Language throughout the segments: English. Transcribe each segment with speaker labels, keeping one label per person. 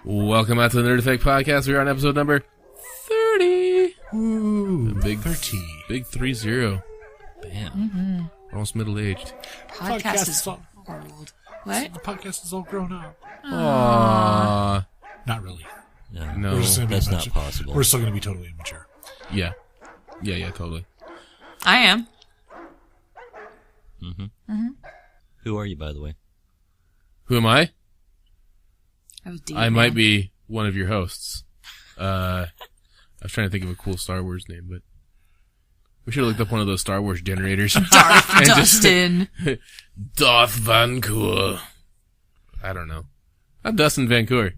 Speaker 1: Welcome out to the Nerd Effect Podcast. We're on episode number 30.
Speaker 2: Ooh,
Speaker 1: big
Speaker 2: 30.
Speaker 1: Big 30.
Speaker 3: Damn.
Speaker 4: Mm-hmm.
Speaker 1: Almost middle-aged.
Speaker 4: Podcast is
Speaker 2: all,
Speaker 4: old. What?
Speaker 2: the podcast is all grown up.
Speaker 1: Aww.
Speaker 2: Not really.
Speaker 1: No.
Speaker 2: We're just gonna be
Speaker 3: That's
Speaker 2: much-
Speaker 3: not possible.
Speaker 2: We're still going to be totally immature.
Speaker 1: Yeah, totally.
Speaker 4: I am.
Speaker 3: Who are you, by the way?
Speaker 1: Who am I?
Speaker 4: I was deep,
Speaker 1: I might be one of your hosts. I was trying to think of a cool Star Wars name, but we should have looked up one of those Star Wars generators.
Speaker 4: Darth
Speaker 1: And just-
Speaker 4: Dustin.
Speaker 1: Darth Vancour. I don't know. I'm Dustin Vancour.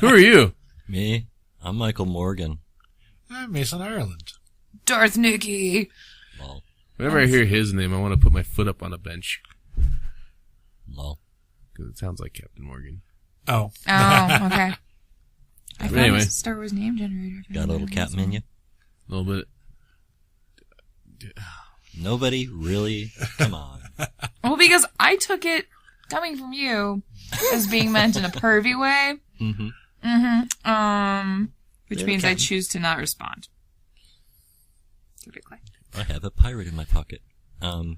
Speaker 1: Who are you?
Speaker 3: Me? I'm Michael Morgan.
Speaker 2: I'm Mason Ireland.
Speaker 4: Darth Nikki.
Speaker 3: Lol.
Speaker 1: Whenever I hear his name, I want to put my foot up on a bench.
Speaker 3: Lol.
Speaker 1: Because it sounds like Captain Morgan.
Speaker 2: Oh.
Speaker 4: Oh, okay. I found
Speaker 1: Anyway.
Speaker 4: a Star Wars name generator.
Speaker 3: Got a little cat menu?
Speaker 1: A little bit.
Speaker 3: Nobody really? Come on.
Speaker 4: Well, because I took it, coming from you, as being meant in a pervy way.
Speaker 3: Mm-hmm.
Speaker 4: Which
Speaker 3: There
Speaker 4: means
Speaker 3: it
Speaker 4: I
Speaker 3: comes.
Speaker 4: choose to not respond. Typically.
Speaker 3: I have a pirate in my pocket.
Speaker 4: No.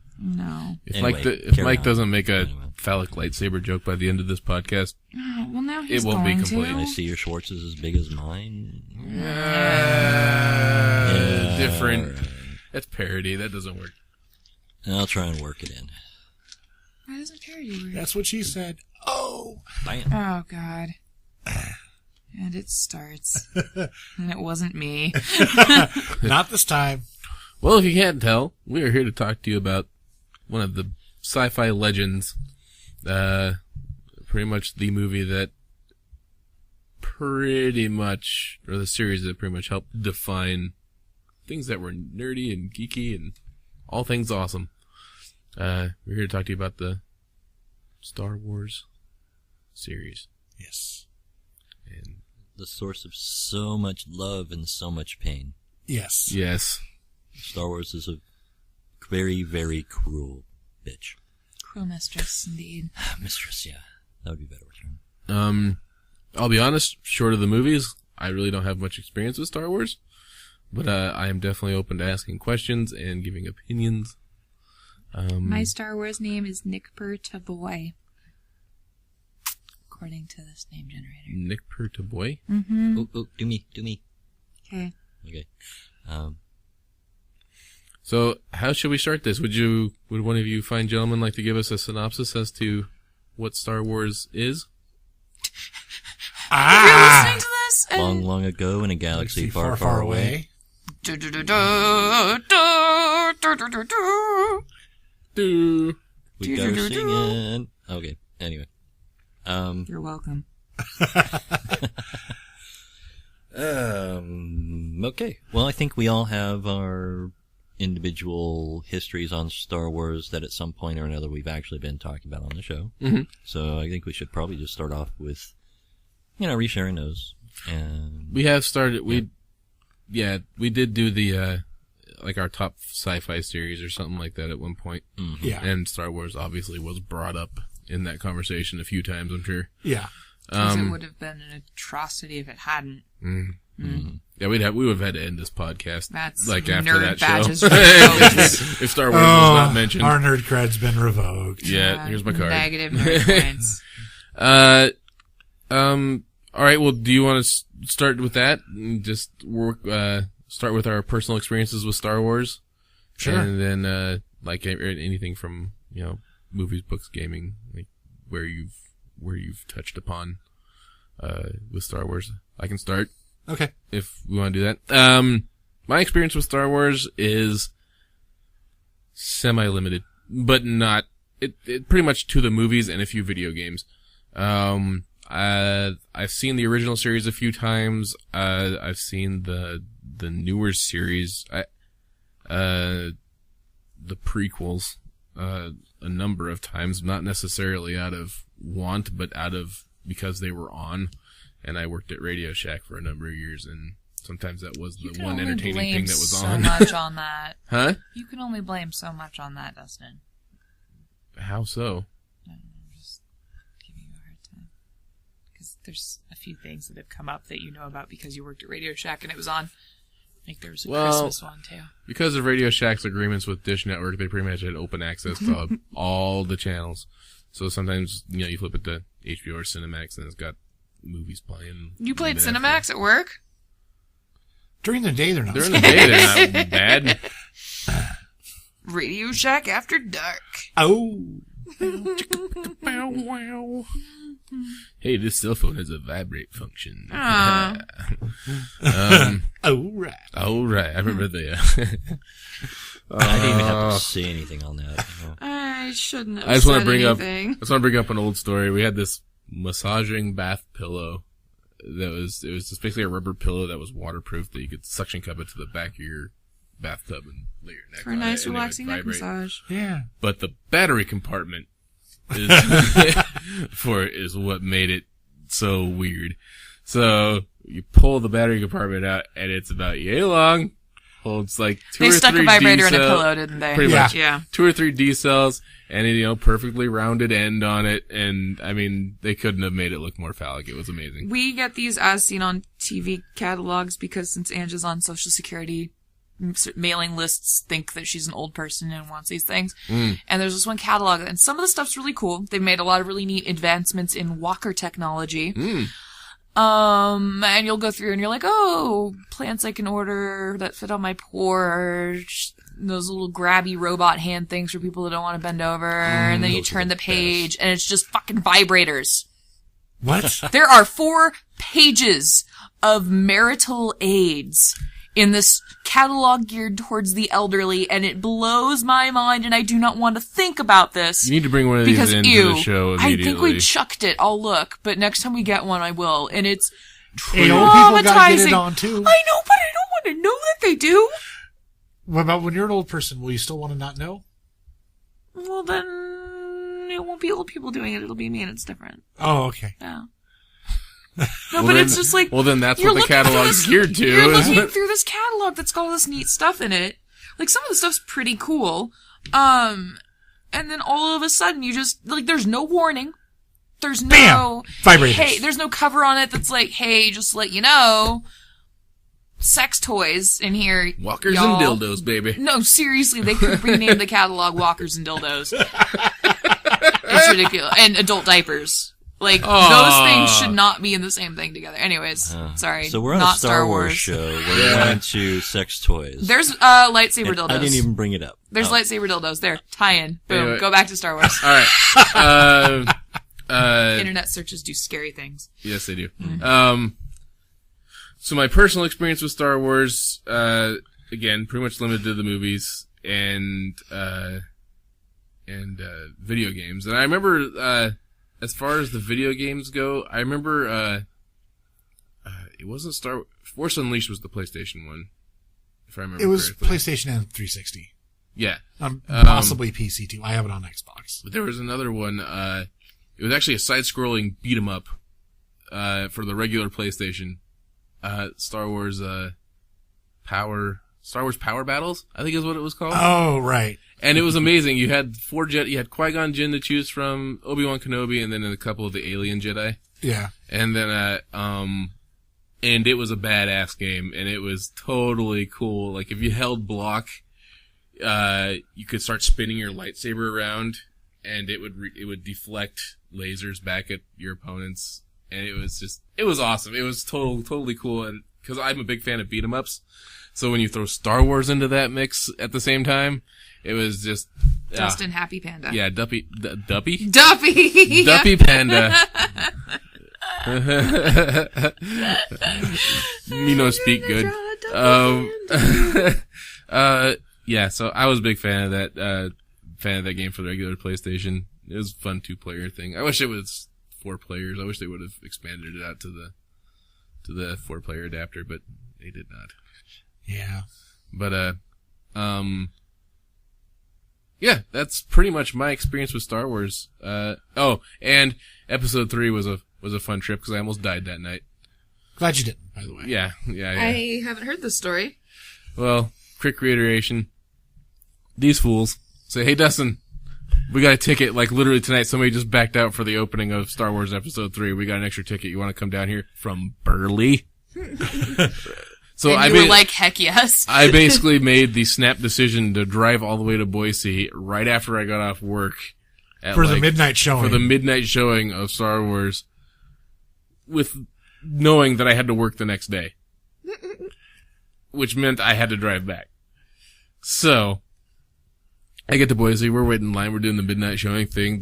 Speaker 1: If
Speaker 3: Anyway,
Speaker 1: Mike,
Speaker 3: carry
Speaker 1: Mike
Speaker 3: on.
Speaker 1: doesn't make a
Speaker 3: Anyway.
Speaker 1: phallic lightsaber joke by the end of this podcast,
Speaker 4: Oh, well, now he's
Speaker 1: It won't be
Speaker 4: going
Speaker 1: complete.
Speaker 3: I
Speaker 4: to.
Speaker 3: see your Schwartz is as big as mine.
Speaker 1: different.
Speaker 3: Alright.
Speaker 1: That's parody. That doesn't work.
Speaker 3: I'll try and work it in.
Speaker 4: Why doesn't parody work?
Speaker 2: That's what she said. Oh.
Speaker 3: Bam.
Speaker 4: Oh, God. And it starts. And it wasn't me.
Speaker 2: Not this time.
Speaker 1: Well, if you can't tell, we are here to talk to you about one of the sci-fi legends. Pretty much the movie that or the series that pretty much helped define things that were nerdy and geeky and all things awesome. We're here to talk to you about the Star Wars series.
Speaker 2: Yes.
Speaker 1: And
Speaker 3: The source of so much love and so much pain.
Speaker 2: Yes.
Speaker 1: yes.
Speaker 3: Star Wars is a very, very cruel bitch.
Speaker 4: Cruel mistress, indeed.
Speaker 3: Mistress, yeah. That would be a better term.
Speaker 1: I'll be honest, short of the movies, I really don't have much experience with Star Wars, but I am definitely open to asking questions and giving opinions.
Speaker 4: My Star Wars name is Nick Taboy. According to this name generator.
Speaker 1: Nick Pertaboy?
Speaker 4: Mm-hmm.
Speaker 3: Oh, do me.
Speaker 4: Okay.
Speaker 3: Okay.
Speaker 1: So, how should we start this? Would one of you fine gentlemen like to give us a synopsis as to what Star Wars is?
Speaker 4: If you're listening to this, and
Speaker 3: Long, long ago in a galaxy far, far away.
Speaker 1: Do.
Speaker 3: We go singing. Okay, anyway.
Speaker 4: You're welcome.
Speaker 3: Okay. Well, I think we all have our individual histories on Star Wars that at some point or another we've actually been talking about on the show.
Speaker 1: Mm-hmm.
Speaker 3: So I think we should probably just start off with, resharing those. And
Speaker 1: We have started, we did do the, our top sci-fi series or something like that at one point.
Speaker 2: Yeah.
Speaker 1: And Star Wars obviously was brought up in that conversation a few times, I'm sure.
Speaker 2: Yeah.
Speaker 4: Because it would have been an atrocity if it hadn't.
Speaker 1: Yeah, we would have had to end this podcast.
Speaker 4: That's
Speaker 1: like after
Speaker 4: nerd
Speaker 1: that
Speaker 4: badges
Speaker 1: show.
Speaker 4: revoked.
Speaker 1: If Star Wars was not mentioned.
Speaker 2: Our nerd cred's been revoked.
Speaker 1: Yeah, here's my card.
Speaker 4: Negative nerd points.
Speaker 1: All right. Well, do you want to start with that? And just start with our personal experiences with Star Wars.
Speaker 2: Sure.
Speaker 1: And then, anything from, movies, books, gaming, like where you've touched upon, with Star Wars. I can start
Speaker 2: Okay.
Speaker 1: if we want to do that. My experience with Star Wars is semi-limited, but not, it pretty much to the movies and a few video games. I've seen the original series a few times. I've seen the newer series, the prequels, a number of times, not necessarily out of want, but because they were on. And I worked at Radio Shack for a number of years, and sometimes that was
Speaker 4: You
Speaker 1: the
Speaker 4: can
Speaker 1: one
Speaker 4: only
Speaker 1: entertaining
Speaker 4: blame
Speaker 1: thing that was
Speaker 4: so
Speaker 1: on.
Speaker 4: much on that.
Speaker 1: Huh?
Speaker 4: You can only blame so much on that, Dustin.
Speaker 1: How so?
Speaker 4: I'm just giving you a hard time. Because there's a few things that have come up that you know about because you worked at Radio Shack and it was on. Like there was a Christmas one, too.
Speaker 1: Because of Radio Shack's agreements with Dish Network, they pretty much had open access to all the channels. So sometimes, you flip it to HBO or Cinemax and it's got movies playing.
Speaker 4: You played
Speaker 1: even
Speaker 4: Cinemax at work?
Speaker 2: During the day, they're not.
Speaker 1: During the day, they're not bad.
Speaker 4: Radio Shack After Dark.
Speaker 2: Oh.
Speaker 1: Hey, this cell phone has a vibrate function.
Speaker 4: Aw.
Speaker 2: Oh, right.
Speaker 1: All right, I remember the.
Speaker 3: I didn't even have to say anything on that.
Speaker 4: I shouldn't have
Speaker 1: I just want to
Speaker 4: said
Speaker 1: bring
Speaker 4: anything.
Speaker 1: up. I just want to bring up an old story. We had this massaging bath pillow. It was just basically a rubber pillow that was waterproof that you could suction cup it to the back of your bathtub and lay your neck
Speaker 4: For a
Speaker 1: on
Speaker 4: nice
Speaker 1: it, and it would
Speaker 4: relaxing neck
Speaker 1: vibrate.
Speaker 4: massage.
Speaker 2: Yeah.
Speaker 1: But the battery compartment is for it is what made it so weird. So you pull the battery compartment out, and it's about yay long. Holds like two
Speaker 4: They
Speaker 1: or
Speaker 4: stuck
Speaker 1: three
Speaker 4: a vibrator in a
Speaker 1: D-cell-
Speaker 4: pillow, didn't they?
Speaker 1: Pretty
Speaker 2: Yeah.
Speaker 1: much.
Speaker 4: Yeah.
Speaker 1: 2 or 3 D cells, and perfectly rounded end on it. And I mean, they couldn't have made it look more phallic. It was amazing.
Speaker 4: We get these as seen on TV catalogs because since Angie's on Social Security, mailing lists think that she's an old person and wants these things. And there's this one catalog, and some of the stuff's really cool. They've made a lot of really neat advancements in walker technology. And you'll go through and you're like, oh, plants I can order that fit on my porch. Those little grabby robot hand things for people that don't want to bend over. And then you
Speaker 3: those are
Speaker 4: turn
Speaker 3: the
Speaker 4: the page and it's just fucking vibrators.
Speaker 2: What?
Speaker 4: There are 4 pages of marital aids in this catalog geared towards the elderly, and it blows my mind, and I do not want to think about this.
Speaker 1: You need to bring one of
Speaker 4: Because,
Speaker 1: these into
Speaker 4: ew,
Speaker 1: the show
Speaker 4: I
Speaker 1: immediately.
Speaker 4: think we chucked it. I'll look, but next time we get one, I will. And it's
Speaker 2: Hey, old people gotta get it
Speaker 4: traumatizing.
Speaker 2: on too.
Speaker 4: I know, but I don't want to know that they do.
Speaker 2: What about when you're an old person? Will you still want to not know?
Speaker 4: Well, then it won't be old people doing it. It'll be me, and it's different.
Speaker 2: Oh, okay.
Speaker 4: Yeah. No, but it's just like...
Speaker 1: Well, then that's
Speaker 4: you're
Speaker 1: what the
Speaker 4: looking through
Speaker 1: catalog's
Speaker 4: this-
Speaker 1: geared to,
Speaker 4: You're
Speaker 1: isn't
Speaker 4: looking
Speaker 1: it?
Speaker 4: through this catalog that's got all this neat stuff in it. Like, some of the stuff's pretty cool. And then all of a sudden you just, like, there's no warning. There's no...
Speaker 2: Bam! Vibrators.
Speaker 4: Hey, there's no cover on it that's like, hey, just to let you know, sex toys in here,
Speaker 1: Walkers
Speaker 4: y'all.
Speaker 1: and dildos, baby.
Speaker 4: No, seriously, they could rename the catalog Walkers and Dildos. It's ridiculous. And adult diapers. Like, those things should not be in the same thing together. Anyways, sorry.
Speaker 3: So we're on
Speaker 4: not
Speaker 3: a Star Wars show where we went into sex toys.
Speaker 4: There's lightsaber dildos.
Speaker 3: I didn't even bring it up.
Speaker 4: There's lightsaber dildos. There. Tie-in. Boom.
Speaker 1: Anyway.
Speaker 4: Go back to Star Wars.
Speaker 1: All right.
Speaker 4: Internet searches do scary things.
Speaker 1: Yes, they do. So my personal experience with Star Wars, again, pretty much limited to the movies and video games. And I remember, as far as the video games go, I remember, it wasn't Force Unleashed was the PlayStation one, if I remember
Speaker 2: It was
Speaker 1: correctly.
Speaker 2: PlayStation and 360.
Speaker 1: Yeah.
Speaker 2: Possibly PC too. I have it on Xbox.
Speaker 1: But there was another one, it was actually a side-scrolling beat-em-up, for the regular PlayStation. Star Wars Power Battles, I think is what it was called.
Speaker 2: Oh, right.
Speaker 1: And it was amazing. You had you had Qui-Gon Jinn to choose from, Obi-Wan Kenobi, and then a couple of the alien Jedi.
Speaker 2: Yeah.
Speaker 1: And then, and it was a badass game, and it was totally cool. Like, if you held block, you could start spinning your lightsaber around, and it would deflect lasers back at your opponents. And it was awesome. It was totally cool. And, cause I'm a big fan of beat 'em ups. So when you throw Star Wars into that mix at the same time, it was just,
Speaker 4: Dustin Happy Panda.
Speaker 1: yeah, Duppy?
Speaker 4: Duffy!
Speaker 1: Duppy Panda. Me no speak good. Yeah, so I was a big fan of that game for the regular PlayStation. It was a fun 2-player thing. I wish it was 4 players. I wish they would have expanded it out to the 4-player adapter, but they did not.
Speaker 2: Yeah.
Speaker 1: But, yeah, that's pretty much my experience with Star Wars. Oh, and episode 3 was a fun trip because I almost died that night.
Speaker 2: Glad you didn't, by the way.
Speaker 1: Yeah.
Speaker 4: I haven't heard this story.
Speaker 1: Well, quick reiteration. These fools say, hey, Dustin, we got a ticket. Like, literally tonight, somebody just backed out for the opening of Star Wars Episode 3. We got an extra ticket. You want to come down here? From Burley? So
Speaker 4: and you were like, heck yes.
Speaker 1: I basically made the snap decision to drive all the way to Boise right after I got off work.
Speaker 2: For the midnight showing.
Speaker 1: For the midnight showing of Star Wars, with knowing that I had to work the next day. Which meant I had to drive back. So, I get to Boise, we're waiting in line, we're doing the midnight showing thing,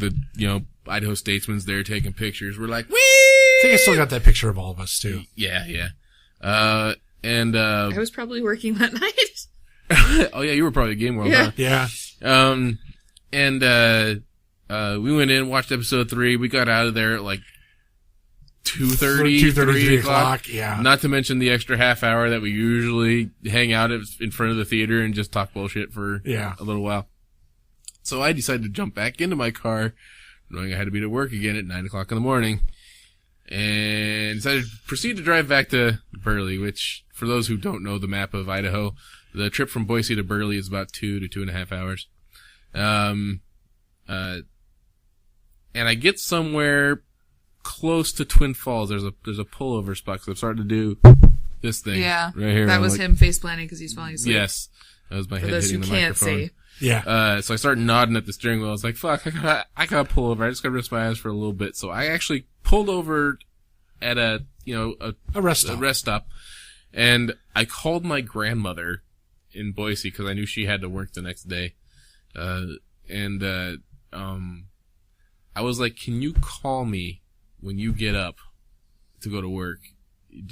Speaker 1: Idaho Statesman's there taking pictures, we're like, whee!
Speaker 2: I think I still got that picture of all of us, too.
Speaker 1: Yeah. I
Speaker 4: was probably working that night.
Speaker 1: Oh yeah, you were probably at Game World, huh?
Speaker 2: Yeah.
Speaker 1: We went in, watched episode 3, we got out of there at like 2:30,
Speaker 2: 3 o'clock, yeah.
Speaker 1: Not to mention the extra half hour that we usually hang out in front of the theater and just talk bullshit for a little while. So I decided to jump back into my car, knowing I had to be to work again at 9 o'clock in the morning, and decided to proceed to drive back to Burley, which, for those who don't know the map of Idaho, the trip from Boise to Burley is about 2 to 2.5 hours. And I get somewhere close to Twin Falls. There's a pullover spot, because I'm starting to do this thing.
Speaker 4: Yeah.
Speaker 1: Right here.
Speaker 4: That was him face planting because he's falling asleep.
Speaker 1: Yes. That was my head
Speaker 4: those
Speaker 1: hitting
Speaker 4: who
Speaker 1: the
Speaker 4: can't
Speaker 1: microphone.
Speaker 4: see.
Speaker 2: Yeah.
Speaker 1: So I started nodding at the steering wheel. I was like, fuck, I gotta pull over. I just gotta rest my eyes for a little bit. So I actually pulled over at a
Speaker 2: rest
Speaker 1: stop. And I called my grandmother in Boise because I knew she had to work the next day. I was like, can you call me when you get up to go to work? I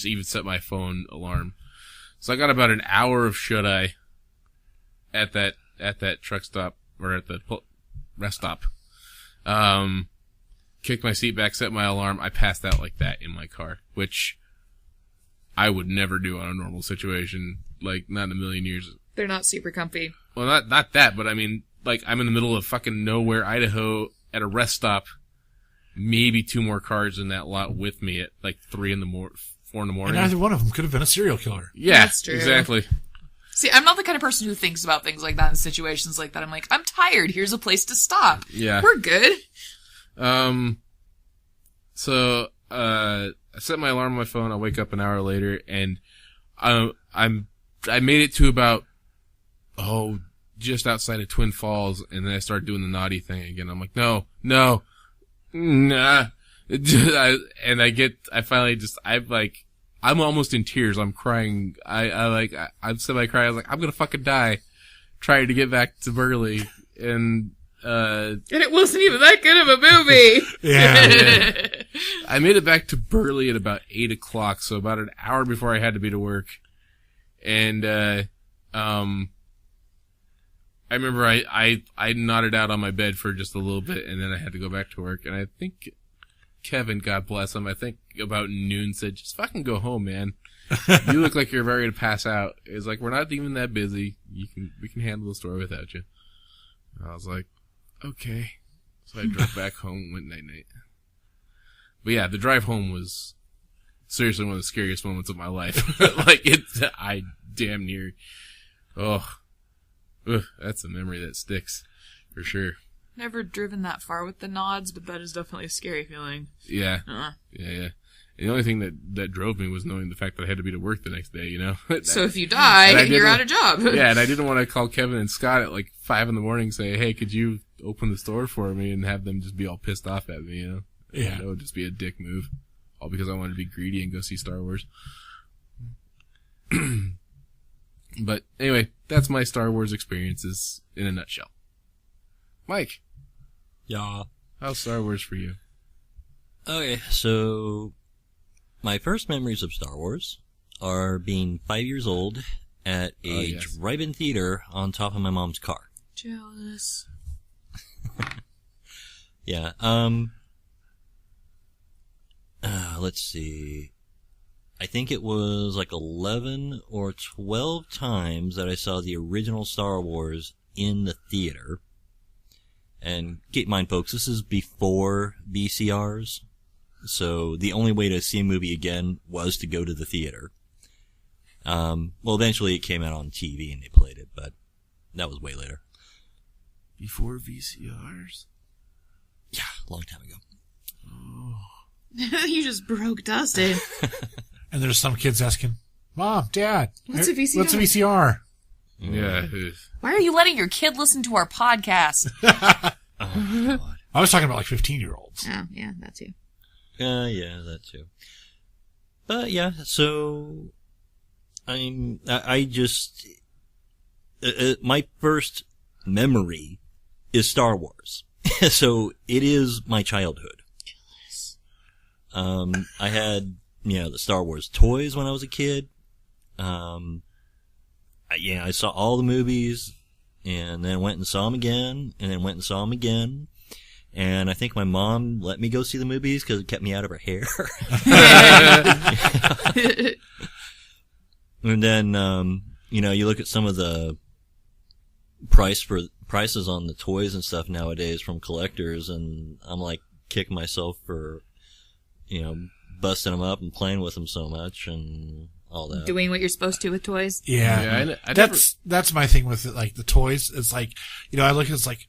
Speaker 1: even set my phone alarm. So I got about an hour of shut-eye at that truck stop, or at the rest stop. Kicked my seat back, set my alarm. I passed out like that in my car, which I would never do on a normal situation. Like, not in a million years.
Speaker 4: They're not super comfy.
Speaker 1: Well, not that, but I mean, like, I'm in the middle of fucking nowhere, Idaho, at a rest stop. Maybe 2 more cars in that lot with me at like 4 in the morning.
Speaker 2: And either one of them could have been a serial killer.
Speaker 1: Yeah,
Speaker 4: that's true. Exactly. See, I'm not the kind of person who thinks about things like that in situations like that. I'm like, I'm tired. Here's a place to stop.
Speaker 1: Yeah.
Speaker 4: We're good.
Speaker 1: So, I set my alarm on my phone. I wake up an hour later, and I made it to about, just outside of Twin Falls, and then I started doing the naughty thing again. I'm like, no, nah. I'm almost in tears. I'm crying. I'm semi-crying. I was like, I'm gonna fucking die trying to get back to Burley. And
Speaker 4: it wasn't even that good of a movie.
Speaker 2: Yeah.
Speaker 1: I made it back to Burley at about 8 o'clock, so about an hour before I had to be to work. And, I remember I nodded out on my bed for just a little bit, and then I had to go back to work. And I think Kevin, God bless him, I think about noon said, just fucking go home, man. You look like you're ready to pass out. It's like, we're not even that busy. We can handle the story without you. And I was like, okay. So I drove back home, went night-night. But yeah, the drive home was seriously one of the scariest moments of my life. I damn near, that's a memory that sticks, for sure.
Speaker 4: Never driven that far with the nods, but that is definitely a scary feeling.
Speaker 1: Yeah. Yeah. And the only thing that drove me was knowing the fact that I had to be to work the next day, you know?
Speaker 4: So if you die, you're out of job.
Speaker 1: Yeah, and I didn't want to call Kevin and Scott at like 5 in the morning and say, hey, could you open the store for me, and have them just be all pissed off at me, you know?
Speaker 2: Yeah.
Speaker 1: That would just be a dick move. All because I wanted to be greedy and go see Star Wars. But anyway, that's my Star Wars experiences in a nutshell. Mike.
Speaker 3: Yeah.
Speaker 1: How's Star Wars for you?
Speaker 3: Okay, so my first memories of Star Wars are being 5 years old at a drive-in theater on top of my mom's car.
Speaker 4: Jealous.
Speaker 3: Yeah, let's see. I think it was like 11 or 12 times that I saw the original Star Wars in the theater. And keep in mind, folks, this is before VCRs. So the only way to see a movie again was to go to the theater. Well, eventually it came out on TV and they played it, but that was way later.
Speaker 1: Before VCRs?
Speaker 3: Yeah, a long time ago.
Speaker 4: You just broke Dustin.
Speaker 2: And there's some kids asking, Mom, Dad,
Speaker 4: What's a VCR?
Speaker 2: What's a VCR?
Speaker 1: Yeah.
Speaker 4: Why are you letting your kid listen to our podcast?
Speaker 3: Oh, God.
Speaker 2: I was talking about like 15-year-olds.
Speaker 4: Oh, yeah, that too.
Speaker 3: Yeah, that too. But yeah, so I just my first memory is Star Wars, so it is my childhood. I had the Star Wars toys when I was a kid. I saw all the movies, and then went and saw them again, and then went and saw them again. And I think my mom let me go see the movies because it kept me out of her hair. And then, you look at some of the prices on the toys and stuff nowadays from collectors, and I'm like kicking myself for, busting them up and playing with them so much and all that.
Speaker 4: Doing what you're supposed to with toys.
Speaker 2: Yeah, that's my thing with it, like the toys. It's like, I look at it's like,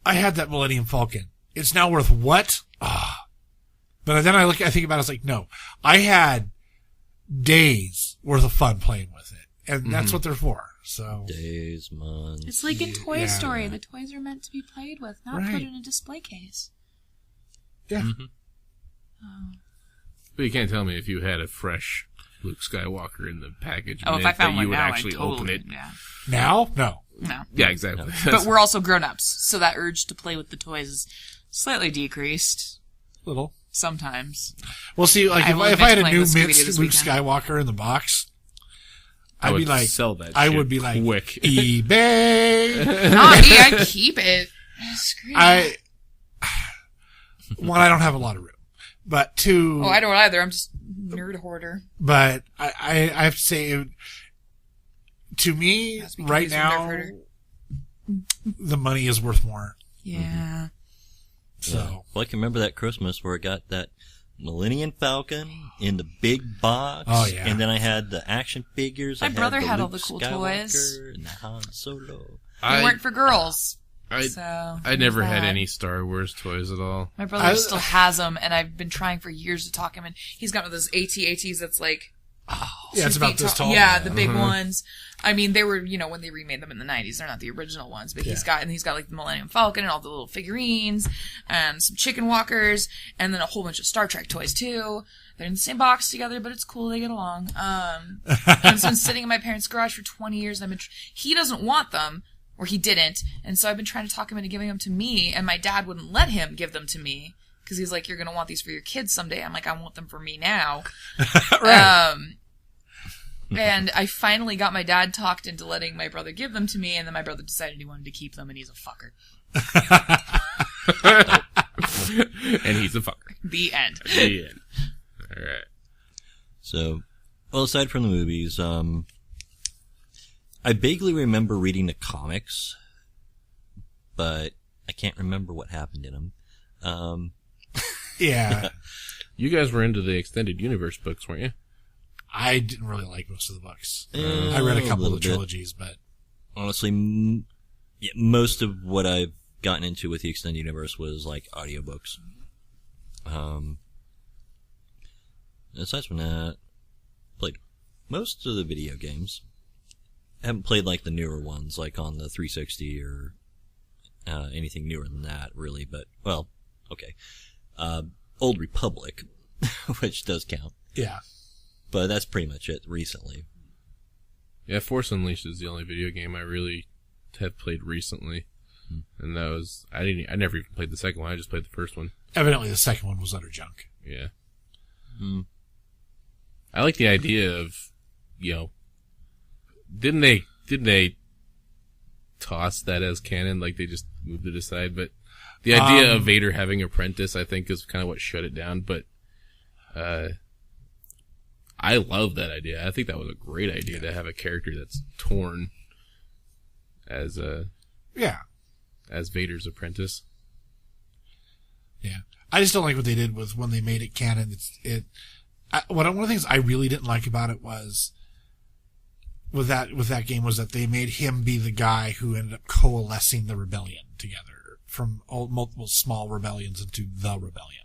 Speaker 2: I had that Millennium Falcon. It's now worth what? But then I think about it, it's like, no, I had days worth of fun playing with it. And that's what they're for. So
Speaker 3: Days, months.
Speaker 4: It's like in Toy Story. The toys are meant to be played with, not put in a display case.
Speaker 2: Yeah.
Speaker 1: Mm-hmm.
Speaker 4: Oh.
Speaker 1: But you can't tell me if you had a fresh Luke Skywalker in the package.
Speaker 4: Oh, if I found one
Speaker 1: you would
Speaker 4: now,
Speaker 1: actually
Speaker 4: I'd totally,
Speaker 1: open it.
Speaker 4: Yeah.
Speaker 2: Now? No.
Speaker 4: No.
Speaker 1: Yeah, exactly.
Speaker 4: But we're also grown-ups, so that urge to play with the toys is slightly decreased.
Speaker 2: Little.
Speaker 4: Sometimes.
Speaker 2: Well, see, like
Speaker 4: I've
Speaker 2: if I had a
Speaker 4: playing
Speaker 2: new
Speaker 4: with Scooby-Doo
Speaker 2: Mint
Speaker 4: this
Speaker 2: Luke
Speaker 4: weekend.
Speaker 2: Skywalker in the box,
Speaker 1: I
Speaker 2: I'd
Speaker 1: would
Speaker 2: be like,
Speaker 1: sell that
Speaker 2: I
Speaker 1: shit
Speaker 2: would be like,
Speaker 1: quick.
Speaker 2: eBay.
Speaker 4: Not me, I keep it. Screw it.
Speaker 2: One, I don't have a lot of room, but two.
Speaker 4: Oh, I don't either. I'm just nerd hoarder.
Speaker 2: But I have to say, to me,
Speaker 4: Has to be
Speaker 2: right
Speaker 4: confused with nerd
Speaker 2: now,
Speaker 4: hoarder.
Speaker 2: the money is worth more.
Speaker 4: Yeah.
Speaker 2: So
Speaker 3: Well, I can remember that Christmas where I got that Millennium Falcon in the big box.
Speaker 2: Oh, yeah.
Speaker 3: And then I had the action figures.
Speaker 4: My brother had all
Speaker 3: Luke
Speaker 4: the cool
Speaker 3: Skywalker
Speaker 4: toys.
Speaker 3: and the Han Solo.
Speaker 4: They weren't for girls.
Speaker 1: I
Speaker 4: So
Speaker 1: never
Speaker 4: there's
Speaker 1: had
Speaker 4: that.
Speaker 1: any Star Wars toys at all.
Speaker 4: My brother still has them, and I've been trying for years to talk him. And he's got one of those AT-ATs that's like,
Speaker 2: yeah, it's
Speaker 4: 2
Speaker 2: about
Speaker 4: feet
Speaker 2: this tall.
Speaker 4: Yeah, the big ones. I mean, they were, when they remade them in the 90s. They're not the original ones, but he's got like the Millennium Falcon and all the little figurines and some chicken walkers and then a whole bunch of Star Trek toys too. They're in the same box together, but it's cool. They get along. And it's been sitting in my parents' garage for 20 years. And he doesn't want them, or he didn't. And so I've been trying to talk him into giving them to me, and my dad wouldn't let him give them to me. Cause he's like, you're gonna want these for your kids someday. I'm like, I want them for me now.
Speaker 2: Right.
Speaker 4: And I finally got my dad talked into letting my brother give them to me, and then my brother decided he wanted to keep them, and he's a fucker.
Speaker 1: And he's a fucker.
Speaker 4: The end.
Speaker 1: The end. All right.
Speaker 3: So, well, aside from the movies, I vaguely remember reading the comics, but I can't remember what happened in them.
Speaker 2: Yeah.
Speaker 1: You guys were into the Extended Universe books, weren't you?
Speaker 2: I didn't really like most of the books. I read a couple of the trilogies, but
Speaker 3: honestly, most of what I've gotten into with the Extended Universe was like audiobooks. Aside from that, played most of the video games. I haven't played like the newer ones, like on the 360 or anything newer than that, really. But well, okay, Old Republic, which does count.
Speaker 2: yeah.
Speaker 3: But that's pretty much it recently.
Speaker 1: Yeah, Force Unleashed is the only video game I really have played recently. And that was, I never even played the second one, I just played the first one.
Speaker 2: Evidently the second one was utter junk.
Speaker 1: Yeah. I like the idea of, didn't they toss that as canon, like they just moved it aside, but the idea of Vader having an apprentice, I think, is kind of what shut it down, but, I love that idea. I think that was a great idea to have a character that's torn as Vader's apprentice.
Speaker 2: Yeah. I just don't like what they did with when they made it canon. One of the things I really didn't like about it was with that game was that they made him be the guy who ended up coalescing the rebellion together from multiple small rebellions into the rebellion.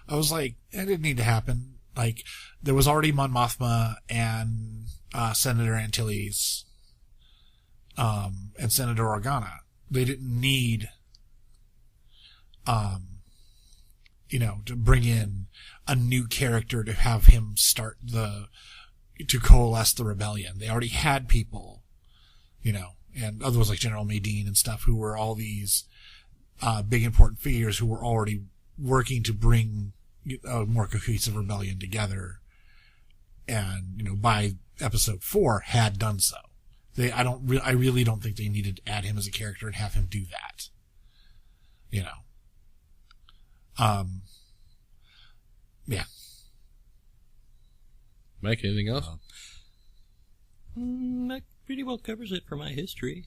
Speaker 2: I was like, that didn't need to happen. Like, there was already Mon Mothma and Senator Antilles, and Senator Organa. They didn't need, to bring in a new character to have him to coalesce the rebellion. They already had people, and others like General Madine and stuff who were all these, big important figures who were already working to bring a more cohesive rebellion together. And, by episode 4 had done so. I really don't think they needed to add him as a character and have him do that. Yeah.
Speaker 1: Mike, anything else?
Speaker 3: That pretty well covers it for my history.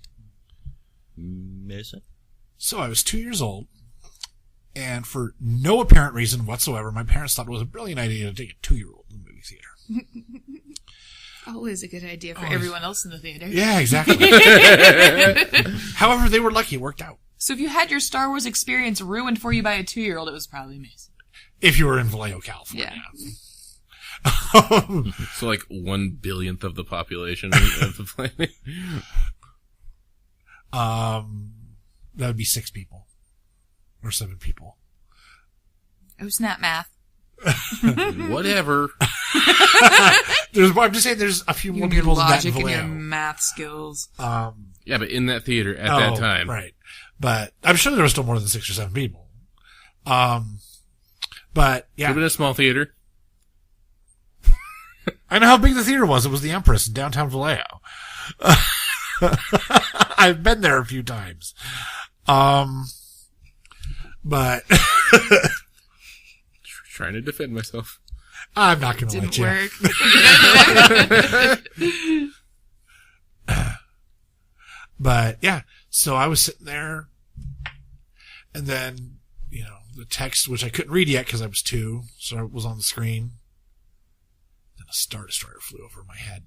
Speaker 3: Mason?
Speaker 2: So I was 2 years old, and for no apparent reason whatsoever, my parents thought it was a brilliant idea to take a 2-year-old to the movie theater.
Speaker 4: Always a good idea for everyone else in the theater.
Speaker 2: Yeah, exactly. However, they were lucky. It worked out.
Speaker 4: So if you had your Star Wars experience ruined for you by a 2-year-old, it was probably Mason.
Speaker 2: If you were in Vallejo, California.
Speaker 4: Yeah.
Speaker 1: So like 1/1000th of the population of the planet.
Speaker 2: That would be 6 people. Or 7 people.
Speaker 4: Oh, snap math.
Speaker 1: Whatever.
Speaker 2: I'm just saying there's a few more people than that in
Speaker 4: Logic and your
Speaker 2: Vallejo.
Speaker 4: math skills.
Speaker 1: Yeah, but in that theater at that time.
Speaker 2: Right. But I'm sure there was still more than 6 or 7 people. But yeah.
Speaker 1: Could have been a small theater.
Speaker 2: I know how big the theater was. It was the Empress in downtown Vallejo. I've been there a few times. But
Speaker 1: Trying to defend myself.
Speaker 2: I'm not going to let
Speaker 4: Didn't
Speaker 2: you.
Speaker 4: work.
Speaker 2: But yeah, so I was sitting there, and then, the text, which I couldn't read yet because I was 2, so it was on the screen. Then a Star Destroyer flew over my head.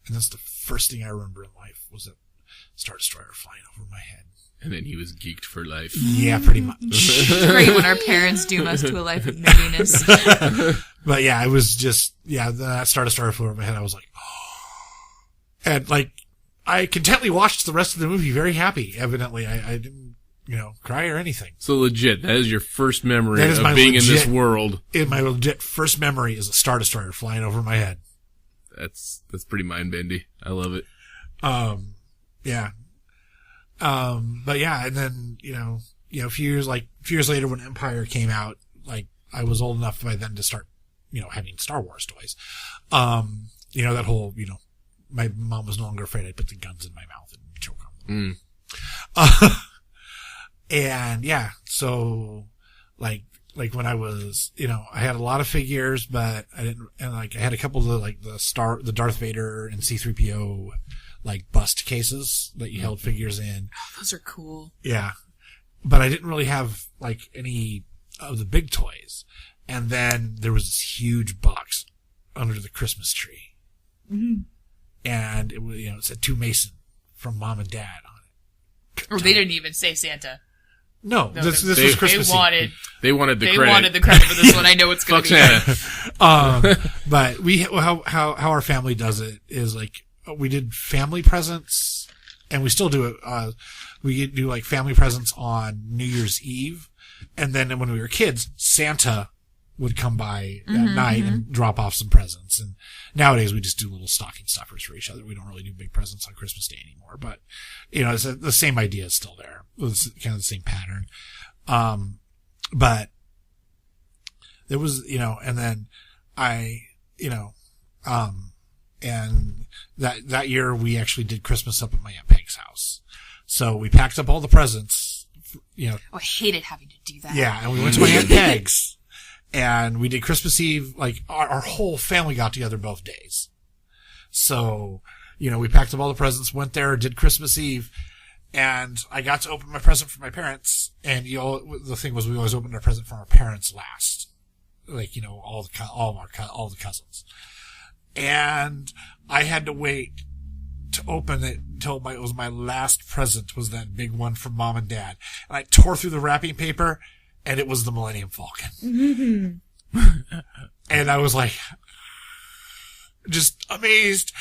Speaker 2: And that's the first thing I remember in life was that Star Destroyer flying over my head.
Speaker 1: And then he was geeked for life.
Speaker 2: Yeah, pretty much.
Speaker 4: It's great when our parents doom us to a life of nerdiness.
Speaker 2: But yeah, it was just, that Star Destroyer flew over my head. I was like, oh. And like, I contently watched the rest of the movie very happy. Evidently, I didn't, cry or anything.
Speaker 1: So legit, that is your first memory
Speaker 2: That is
Speaker 1: of
Speaker 2: my
Speaker 1: being in this
Speaker 2: legit-
Speaker 1: world.
Speaker 2: My legit first memory is a Star Destroyer flying over my head.
Speaker 1: That's pretty mind-bendy. I love it.
Speaker 2: Yeah. But yeah, and then, a few years later when Empire came out, like, I was old enough by then to start, having Star Wars toys. That whole, my mom was no longer afraid I'd put the guns in my mouth and choke on them. And yeah, so, like when I was, I had a lot of figures, but I didn't, and like, I had a couple of the Darth Vader and C-3PO, like, bust cases that you held figures in.
Speaker 4: Those are cool.
Speaker 2: Yeah. But I didn't really have, like, any of the big toys. And then there was this huge box under the Christmas tree.
Speaker 4: Mm-hmm.
Speaker 2: And it was, it said to Mason from Mom and Dad on it.
Speaker 4: Or they didn't even say Santa.
Speaker 2: No, this was
Speaker 1: They
Speaker 2: Christmas Eve.
Speaker 1: They wanted the
Speaker 4: They
Speaker 1: credit.
Speaker 4: wanted the credit for this one. I know it's going
Speaker 1: Fuck
Speaker 4: to be.
Speaker 1: Santa.
Speaker 2: But how our family does it is, like, we did family presents, and we still do it. We do, like, family presents on New Year's Eve, and then when we were kids, Santa would come by at night and drop off some presents. And nowadays we just do little stocking stuffers for each other. We don't really do big presents on Christmas Day anymore. But, it's the same idea is still there. It's kind of the same pattern. But there was, and then and that year we actually did Christmas up at my Aunt Peg's house. So we packed up all the presents,
Speaker 4: Oh, I hated having to do that.
Speaker 2: yeah, and we went to my Aunt Peg's, and we did Christmas Eve, like, our whole family got together both days. So, we packed up all the presents, went there, did Christmas Eve, And I got to open my present for my parents, and the thing was we always opened our present from our parents last, like all the cousins, and I had to wait to open it until it was my last present, was that big one from Mom and Dad, and I tore through the wrapping paper, and it was the Millennium Falcon, and I was like, just amazed.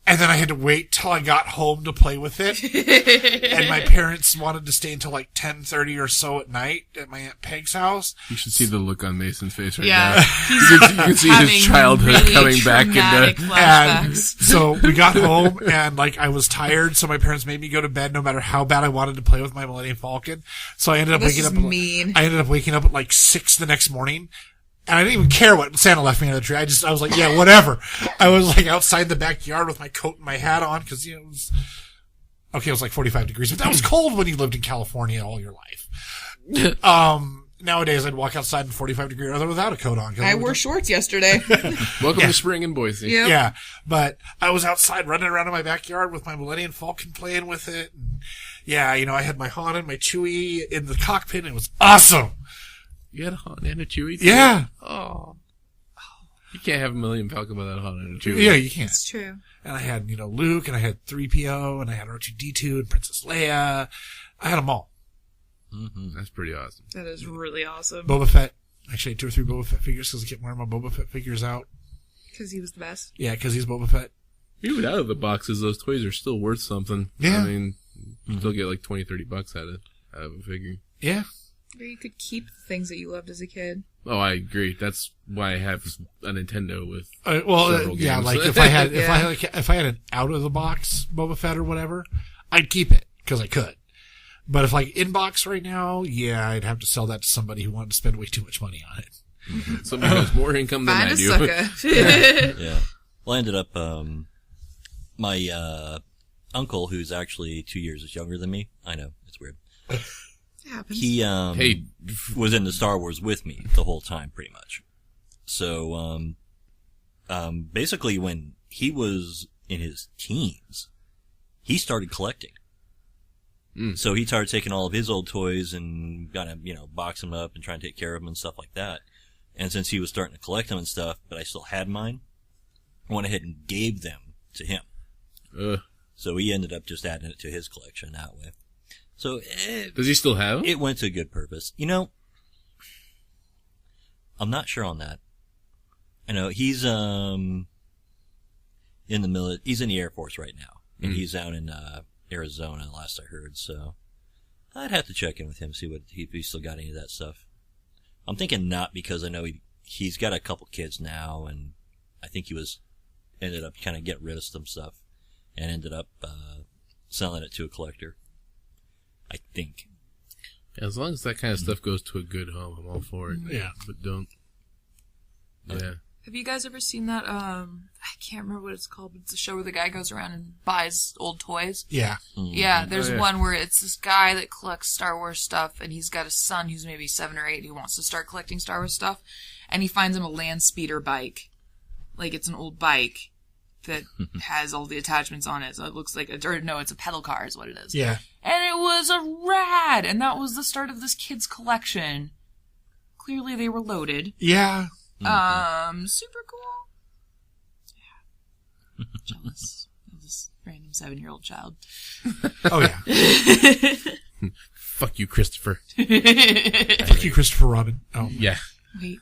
Speaker 2: And then I had to wait till I got home to play with it. And my parents wanted to stay until like 10:30 or so at night at my Aunt Peg's house.
Speaker 1: You should see the look on Mason's face right
Speaker 4: Yeah.
Speaker 1: now. You can see his childhood
Speaker 4: really
Speaker 1: coming back
Speaker 4: traumatic
Speaker 1: into...
Speaker 2: And
Speaker 4: flashbacks.
Speaker 2: so we got home and like I was tired, so my parents made me go to bed no matter how bad I wanted to play with my Millennium Falcon. So I ended up
Speaker 4: This
Speaker 2: waking
Speaker 4: is
Speaker 2: up
Speaker 4: mean.
Speaker 2: I ended up waking up at like 6 the next morning. And I didn't even care what Santa left me under the tree. I was like, yeah, whatever. I was like outside the backyard with my coat and my hat on because, it was like 45 degrees, but that was cold when you lived in California all your life. Nowadays I'd walk outside in 45 degree weather without a coat on.
Speaker 4: I wore shorts yesterday.
Speaker 1: Welcome to spring in Boise.
Speaker 4: Yep.
Speaker 2: Yeah, but I was outside running around in my backyard with my Millennium Falcon playing with it. And yeah, I had my Han and my Chewie in the cockpit and it was awesome.
Speaker 1: You had a Han and a Chewie? Too?
Speaker 2: Yeah.
Speaker 1: Oh. You can't have a Millennium Falcon without a Han and a Chewie.
Speaker 2: Yeah, you can't.
Speaker 4: It's true.
Speaker 2: And I had, Luke, and I had 3PO, and I had R2-D2, and Princess Leia. I had them all.
Speaker 3: Mm-hmm.
Speaker 1: That's pretty awesome.
Speaker 4: That is really awesome.
Speaker 2: Boba Fett. Actually, I had 2 or 3 Boba Fett figures because I kept wearing my Boba Fett figures out.
Speaker 4: Because he was the best.
Speaker 2: Yeah, because he's Boba Fett.
Speaker 1: Even out of the boxes, those toys are still worth something.
Speaker 2: Yeah.
Speaker 1: I mean, you still get like $20-$30 out of a figure.
Speaker 2: Yeah.
Speaker 4: Or you could keep the things that you loved as a kid.
Speaker 1: Oh, I agree. That's why I have a Nintendo with several
Speaker 2: yeah,
Speaker 1: games.
Speaker 2: like if I had,
Speaker 4: Yeah.
Speaker 2: if I had an out of the box Boba Fett or whatever, I'd keep it because I could. But if like in box right now, yeah, I'd have to sell that to somebody who wanted to spend way too much money on it.
Speaker 1: Somebody who has more income than
Speaker 4: Find
Speaker 1: I
Speaker 4: a
Speaker 1: do.
Speaker 4: sucker.
Speaker 3: Yeah. Well, I ended up, my, uncle, who's actually 2 years younger than me. I know, it's weird.
Speaker 4: It happens.
Speaker 3: He,
Speaker 1: Hey,
Speaker 3: was into Star Wars with me the whole time, pretty much. So, basically when he was in his teens, he started collecting. So he started taking all of his old toys and kind of, box them up and trying to take care of them and stuff like that. And since he was starting to collect them and stuff, but I still had mine, I went ahead and gave them to him. So he ended up just adding it to his collection that way. So
Speaker 1: does he still have them?
Speaker 3: it went to a good purpose. I'm not sure on that. I know he's in the he's in the Air Force right now, and he's out in Arizona, last I heard. So I'd have to check in with him, see if he's still got any of that stuff. I'm thinking not, because I know he's got a couple kids now, and I think he ended up kind of getting rid of some stuff and ended up selling it to a collector, I think.
Speaker 1: As long as that kind of stuff goes to a good home, I'm all for it.
Speaker 2: Yeah.
Speaker 1: But don't. Yeah.
Speaker 4: Have you guys ever seen that, I can't remember what it's called, but it's a show where the guy goes around and buys old toys?
Speaker 2: Yeah.
Speaker 4: Yeah, there's
Speaker 1: Oh, yeah.
Speaker 4: one where it's this guy that collects Star Wars stuff, and he's got a son who's maybe 7 or 8 who wants to start collecting Star Wars stuff, and he finds him a land speeder bike. Like, it's an old bike that has all the attachments on it, so it looks like it's a pedal car is what it is.
Speaker 2: Yeah.
Speaker 4: And it was a rad, and that was the start of this kid's collection. Clearly they were loaded.
Speaker 2: Yeah.
Speaker 4: Super cool. Yeah. Jealous of this random 7-year-old child.
Speaker 2: Oh yeah.
Speaker 1: Fuck you, Christopher.
Speaker 2: Fuck you, Christopher Robin. Oh.
Speaker 1: Yeah.
Speaker 4: Wait.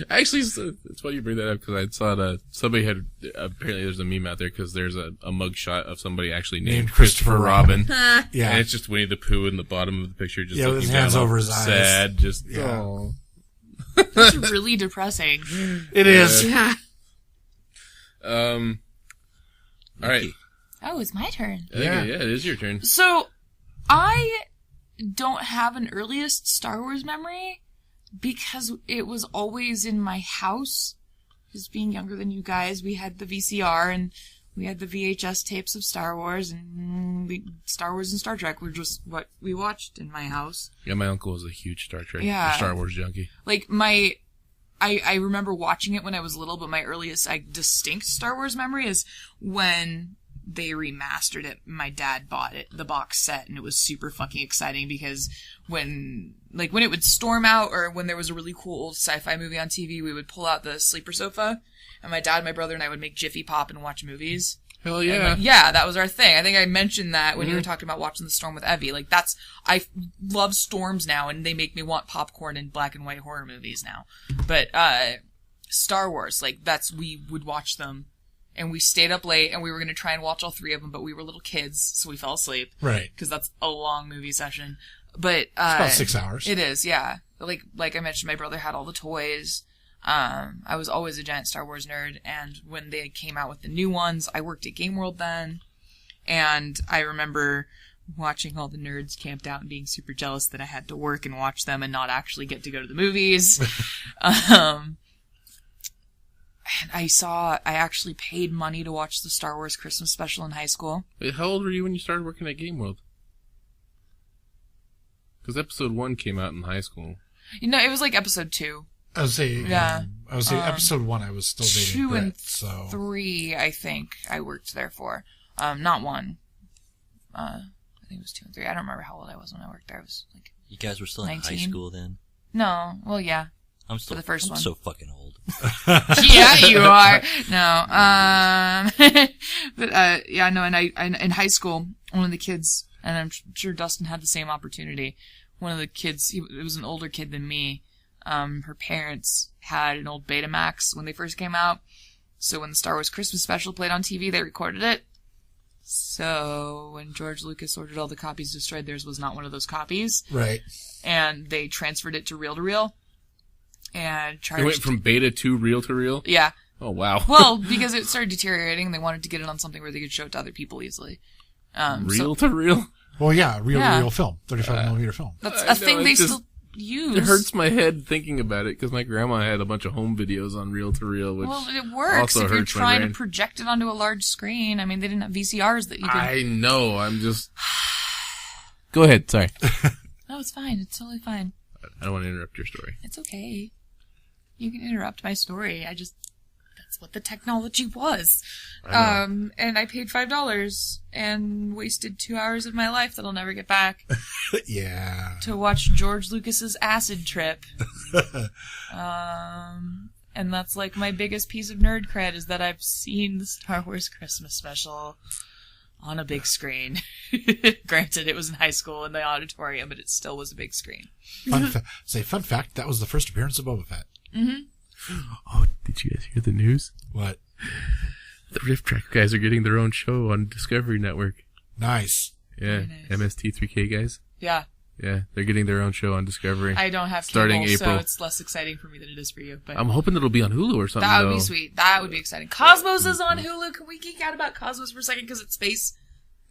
Speaker 1: Actually, it's funny you bring that up, because I saw that somebody had, apparently there's a meme out there, because there's a mug shot of somebody actually named Christopher Robin.
Speaker 2: Yeah.
Speaker 1: And it's just Winnie the Pooh in the bottom of the picture, just
Speaker 2: Yeah, with
Speaker 1: looking
Speaker 2: his hands
Speaker 1: down,
Speaker 2: over his eyes.
Speaker 1: sad, just,
Speaker 2: Yeah.
Speaker 1: aw.
Speaker 4: It's really depressing.
Speaker 2: It is.
Speaker 4: Yeah.
Speaker 1: All right.
Speaker 4: Oh, it's my turn.
Speaker 1: I think
Speaker 2: Yeah.
Speaker 1: it is your turn.
Speaker 4: So, I don't have an earliest Star Wars memory because it was always in my house. Just being younger than you guys, we had the VCR and we had the VHS tapes of Star Wars, and Star Wars and Star Trek were just what we watched in my house.
Speaker 1: Yeah, my uncle was a huge Star Trek,
Speaker 4: Yeah.
Speaker 1: Star Wars junkie.
Speaker 4: Like, I remember watching it when I was little, but my earliest, distinct Star Wars memory is when they remastered it. My dad bought it, the box set, and it was super fucking exciting because when it would storm out or when there was a really cool old sci-fi movie on TV, we would pull out the sleeper sofa, and my dad, my brother, and I would make Jiffy Pop and watch movies.
Speaker 1: Hell yeah.
Speaker 4: Yeah, that was our thing. I think I mentioned that when you were talking about watching The Storm with Evie. Like, I love storms now, and they make me want popcorn and black and white horror movies now. But, Star Wars, we would watch them, and we stayed up late, and we were gonna try and watch all 3 of them, but we were little kids, so we fell asleep.
Speaker 2: Right.
Speaker 4: Because that's a long movie session. But,
Speaker 2: It's about 6 hours.
Speaker 4: It is, yeah. Like I mentioned, my brother had all the toys. I was always a giant Star Wars nerd, and when they came out with the new ones, I worked at Game World then, and I remember watching all the nerds camped out and being super jealous that I had to work and watch them and not actually get to go to the movies. And I actually paid money to watch the Star Wars Christmas special in high school.
Speaker 1: Wait, how old were you when you started working at Game World? Because episode 1 came out in high school.
Speaker 4: It was like episode 2.
Speaker 2: I would say, episode 1 I was still dating
Speaker 4: 2
Speaker 2: Brett,
Speaker 4: and
Speaker 2: so.
Speaker 4: 3, I think, I worked there for. Not 1. I think it was 2 and 3. I don't remember how old I was when I worked there. I was like...
Speaker 3: You guys were still 19? In high school then?
Speaker 4: No. Well, yeah.
Speaker 3: I'm still
Speaker 4: for the first
Speaker 3: I'm
Speaker 4: one.
Speaker 3: so fucking old.
Speaker 4: Yeah, you are. No. But, in high school, one of the kids, and I'm sure Dustin had the same opportunity, one of the kids, it was an older kid than me, her parents had an old Betamax when they first came out. So when the Star Wars Christmas special played on TV, they recorded it. So when George Lucas ordered all the copies destroyed, theirs was not one of those copies.
Speaker 2: Right.
Speaker 4: And they transferred it to reel-to-reel. And charged...
Speaker 1: It went from beta to reel?
Speaker 4: Yeah.
Speaker 1: Oh, wow.
Speaker 4: Well, because it started deteriorating, and they wanted to get it on something where they could show it to other people easily.
Speaker 1: Reel to reel?
Speaker 2: Well, yeah, reel film. 35mm film.
Speaker 4: That's a thing they still use.
Speaker 1: It hurts my head thinking about it, because my grandma had a bunch of home videos on reel to reel, which
Speaker 4: well, it works
Speaker 1: also
Speaker 4: if you're
Speaker 1: hurts my
Speaker 4: trying to
Speaker 1: brain.
Speaker 4: project it onto a large screen. I mean, they didn't have VCRs that you could...
Speaker 1: I know, I'm just... Go ahead, sorry.
Speaker 4: No, it's fine. It's totally fine.
Speaker 1: I don't want to interrupt your story.
Speaker 4: It's okay. You can interrupt my story. That's what the technology was. And I paid $5 and wasted 2 hours of my life that I'll never get back
Speaker 2: Yeah.
Speaker 4: to watch George Lucas's Acid Trip. And that's like my biggest piece of nerd cred is that I've seen the Star Wars Christmas special on a big screen. Granted, it was in high school in the auditorium, but it still was a big screen.
Speaker 2: Fun fact, that was the first appearance of Boba Fett.
Speaker 4: Mm-hmm.
Speaker 1: Oh, did you guys hear the news?
Speaker 2: What?
Speaker 1: The Rift Track guys are getting their own show on Discovery Network.
Speaker 2: Nice.
Speaker 1: Yeah,
Speaker 4: Very nice.
Speaker 1: MST3K guys.
Speaker 4: Yeah.
Speaker 1: Yeah, they're getting their own show on Discovery.
Speaker 4: I don't have
Speaker 1: starting
Speaker 4: cable,
Speaker 1: April.
Speaker 4: so it's less exciting for me than it is for you. But
Speaker 1: I'm hoping it'll be on Hulu or something.
Speaker 4: that would
Speaker 1: though.
Speaker 4: be sweet. That would be exciting. Cosmos is on Hulu. Can we geek out about Cosmos for a second because it's space?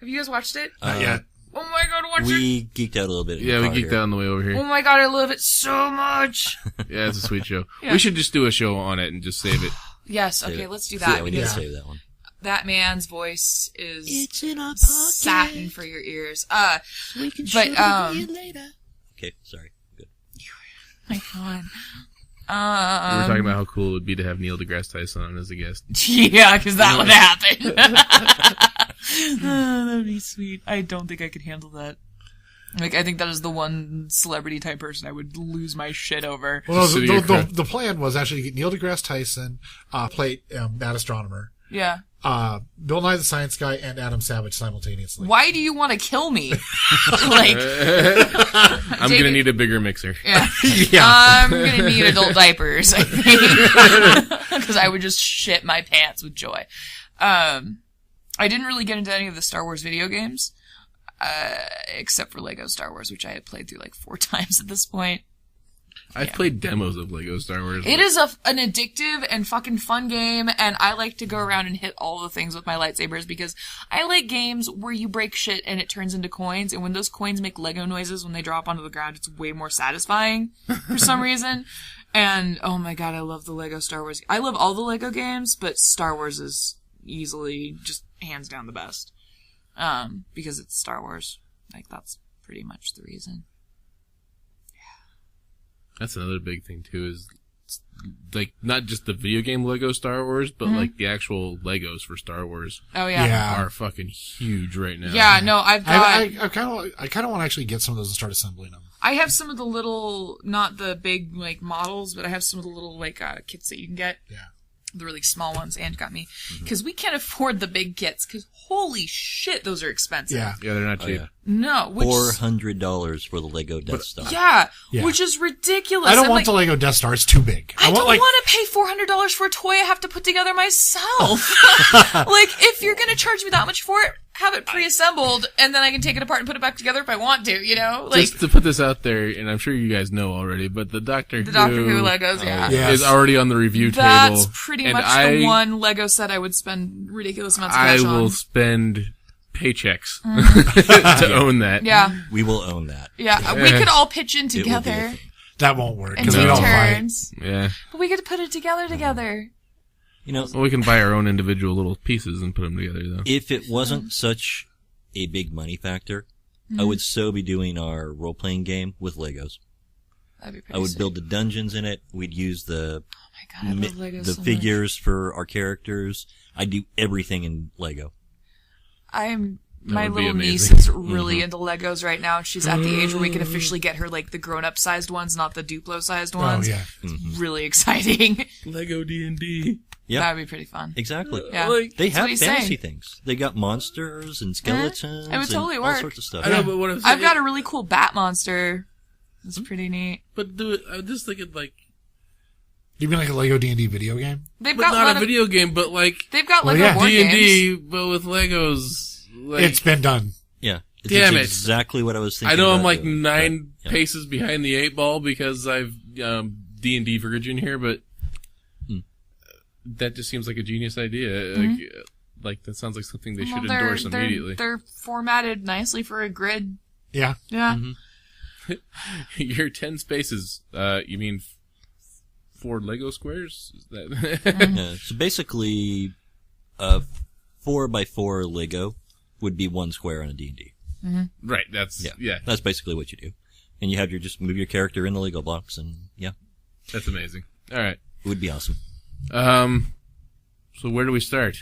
Speaker 4: Have you guys watched it?
Speaker 2: Not yet.
Speaker 4: Oh my god, watch it!
Speaker 3: We geeked out a little bit. In
Speaker 1: Yeah,
Speaker 3: the
Speaker 1: we
Speaker 3: car
Speaker 1: geeked
Speaker 3: here.
Speaker 1: out on the way over
Speaker 4: Oh
Speaker 1: here.
Speaker 4: my god, I love it so much.
Speaker 1: Yeah, it's a sweet show.
Speaker 4: Yeah.
Speaker 1: We should just do a show on it and just save it.
Speaker 4: Yes,
Speaker 3: Save
Speaker 4: okay,
Speaker 3: it.
Speaker 4: let's do
Speaker 3: Yeah,
Speaker 4: that.
Speaker 3: we need to
Speaker 4: because
Speaker 3: save that one.
Speaker 4: that man's voice is
Speaker 3: It's in our
Speaker 4: satin for your ears.
Speaker 3: We can
Speaker 4: But,
Speaker 3: later. Okay, sorry. Good.
Speaker 4: my god.
Speaker 1: We were talking about how cool it would be to have Neil deGrasse Tyson on as a guest.
Speaker 4: Yeah, because that would happen. That'd be sweet. I don't think I could handle that. Like, I think that is the one celebrity type person I would lose my shit over.
Speaker 2: Well,
Speaker 1: Just sitting here crying.
Speaker 2: the plan was actually to get Neil deGrasse Tyson, play Mad Astronomer,
Speaker 4: Yeah.
Speaker 2: Bill Nye the Science Guy, and Adam Savage simultaneously.
Speaker 4: Why do you want to kill me? Like,
Speaker 1: I'm
Speaker 4: David-
Speaker 1: gonna need a bigger mixer.
Speaker 4: yeah.
Speaker 2: Yeah.
Speaker 4: I'm gonna need adult diapers, I think. Because I would just shit my pants with joy. I didn't really get into any of the Star Wars video games, except for Lego Star Wars, which I had played through like 4 times at this point.
Speaker 1: I've played demos of Lego Star Wars.
Speaker 4: It is an addictive and fucking fun game, and I like to go around and hit all the things with my lightsabers because I like games where you break shit and it turns into coins, and when those coins make Lego noises when they drop onto the ground, it's way more satisfying for some reason. And, oh my god, I love the Lego Star Wars. I love all the Lego games, but Star Wars is easily, just hands down the best. Because it's Star Wars. Like, that's pretty much the reason.
Speaker 1: That's another big thing too. Is like not just the video game Lego Star Wars, but like the actual Legos for Star Wars
Speaker 4: Oh yeah.
Speaker 2: Yeah.
Speaker 1: are fucking huge right now.
Speaker 4: Yeah, no, I've got.
Speaker 2: I kind of want to actually get some of those and start assembling them.
Speaker 4: I have some of the little, not the big like models, but I have some of the little like kits that you can get.
Speaker 2: Yeah.
Speaker 4: The really small ones. And got me because we can't afford the big kits. Because holy shit, those are expensive.
Speaker 2: Yeah.
Speaker 1: Yeah, they're not cheap.
Speaker 3: yeah.
Speaker 4: No, which
Speaker 3: $400 for the Lego Death Star.
Speaker 4: yeah,
Speaker 2: Yeah.
Speaker 4: which is ridiculous.
Speaker 2: I don't
Speaker 4: I'm
Speaker 2: want
Speaker 4: like,
Speaker 2: the Lego Death Star. It's too big.
Speaker 4: I don't
Speaker 2: want
Speaker 4: want to pay $400 for a toy I have to put together myself. Like, if you're going to charge me that much for it, have it pre-assembled, and then I can take it apart and put it back together if I want to, you know? Like,
Speaker 1: Just to put this out there, and I'm sure you guys know already, but the Doctor
Speaker 4: the Doctor Who Legos, yeah.
Speaker 2: Yeah.
Speaker 1: is already on the review
Speaker 4: That's
Speaker 1: table.
Speaker 4: pretty
Speaker 1: and
Speaker 4: much
Speaker 1: I,
Speaker 4: the one Lego set I would spend ridiculous amounts of
Speaker 1: I
Speaker 4: cash
Speaker 1: will
Speaker 4: on.
Speaker 1: spend paychecks to own that.
Speaker 4: Yeah,
Speaker 3: We will own that.
Speaker 4: yeah. We could all pitch in
Speaker 3: It will be a
Speaker 4: together
Speaker 3: thing.
Speaker 2: that won't work
Speaker 4: and
Speaker 2: because we
Speaker 4: take
Speaker 2: don't fight.
Speaker 4: turns.
Speaker 1: Yeah.
Speaker 4: But we could put it together.
Speaker 3: You know,
Speaker 1: Well, we can buy our own individual little pieces and put them together, though.
Speaker 3: if it wasn't such a big money factor, I would so be doing our role-playing game with Legos.
Speaker 4: That'd be pretty
Speaker 3: I would
Speaker 4: sick.
Speaker 3: build the dungeons in it. We'd use the
Speaker 4: Oh my God, I love Legos
Speaker 3: the
Speaker 4: so much.
Speaker 3: figures for our characters. I do everything in Lego.
Speaker 4: My
Speaker 1: would be
Speaker 4: little niece
Speaker 1: amazing.
Speaker 4: is really into Legos right now. She's at the age where we can officially get her like the grown-up sized ones, not the Duplo sized
Speaker 2: Oh
Speaker 4: ones.
Speaker 2: yeah.
Speaker 4: Really exciting.
Speaker 1: Lego D&D.
Speaker 3: Yeah,
Speaker 4: That would be pretty fun.
Speaker 3: exactly.
Speaker 4: Yeah.
Speaker 1: Like,
Speaker 3: They
Speaker 4: That's
Speaker 3: have
Speaker 4: what he's
Speaker 3: fantasy
Speaker 4: saying.
Speaker 3: things. They got monsters and skeletons
Speaker 4: It would totally
Speaker 3: and
Speaker 4: work.
Speaker 3: all sorts of stuff.
Speaker 1: I know, but what I'm saying,
Speaker 4: I've got a really cool Bat monster. It's pretty neat.
Speaker 1: but do it. I'm just thinking like,
Speaker 2: You mean like a Lego D&D video game?
Speaker 4: They've
Speaker 1: but
Speaker 4: got
Speaker 1: not a
Speaker 4: Lego,
Speaker 1: video game, but like
Speaker 4: they've got
Speaker 2: Well,
Speaker 4: Lego
Speaker 2: yeah.
Speaker 4: board games.
Speaker 1: D&D, but with Legos. Like,
Speaker 2: It's been done.
Speaker 3: Yeah. It's
Speaker 1: Damn it.
Speaker 3: exactly what I was thinking.
Speaker 1: I know I'm
Speaker 3: about
Speaker 1: like
Speaker 3: doing.
Speaker 1: 9
Speaker 3: Yeah.
Speaker 1: paces behind the 8 ball because I've D&D virgin here, but that just seems like a genius idea. Like that sounds like something they should
Speaker 4: Well,
Speaker 1: endorse immediately.
Speaker 4: They're formatted nicely for a grid.
Speaker 2: Yeah.
Speaker 4: Yeah.
Speaker 1: Your 10 spaces. You mean 4 Lego squares? Is that
Speaker 3: Yeah, so basically, a 4x4 Lego would be 1 square on a D&D.
Speaker 1: right? That's yeah.
Speaker 3: That's basically what you do. And you have your, just move your character in the Lego blocks and yeah,
Speaker 1: That's amazing. All right.
Speaker 3: it would be awesome.
Speaker 1: So where do we start?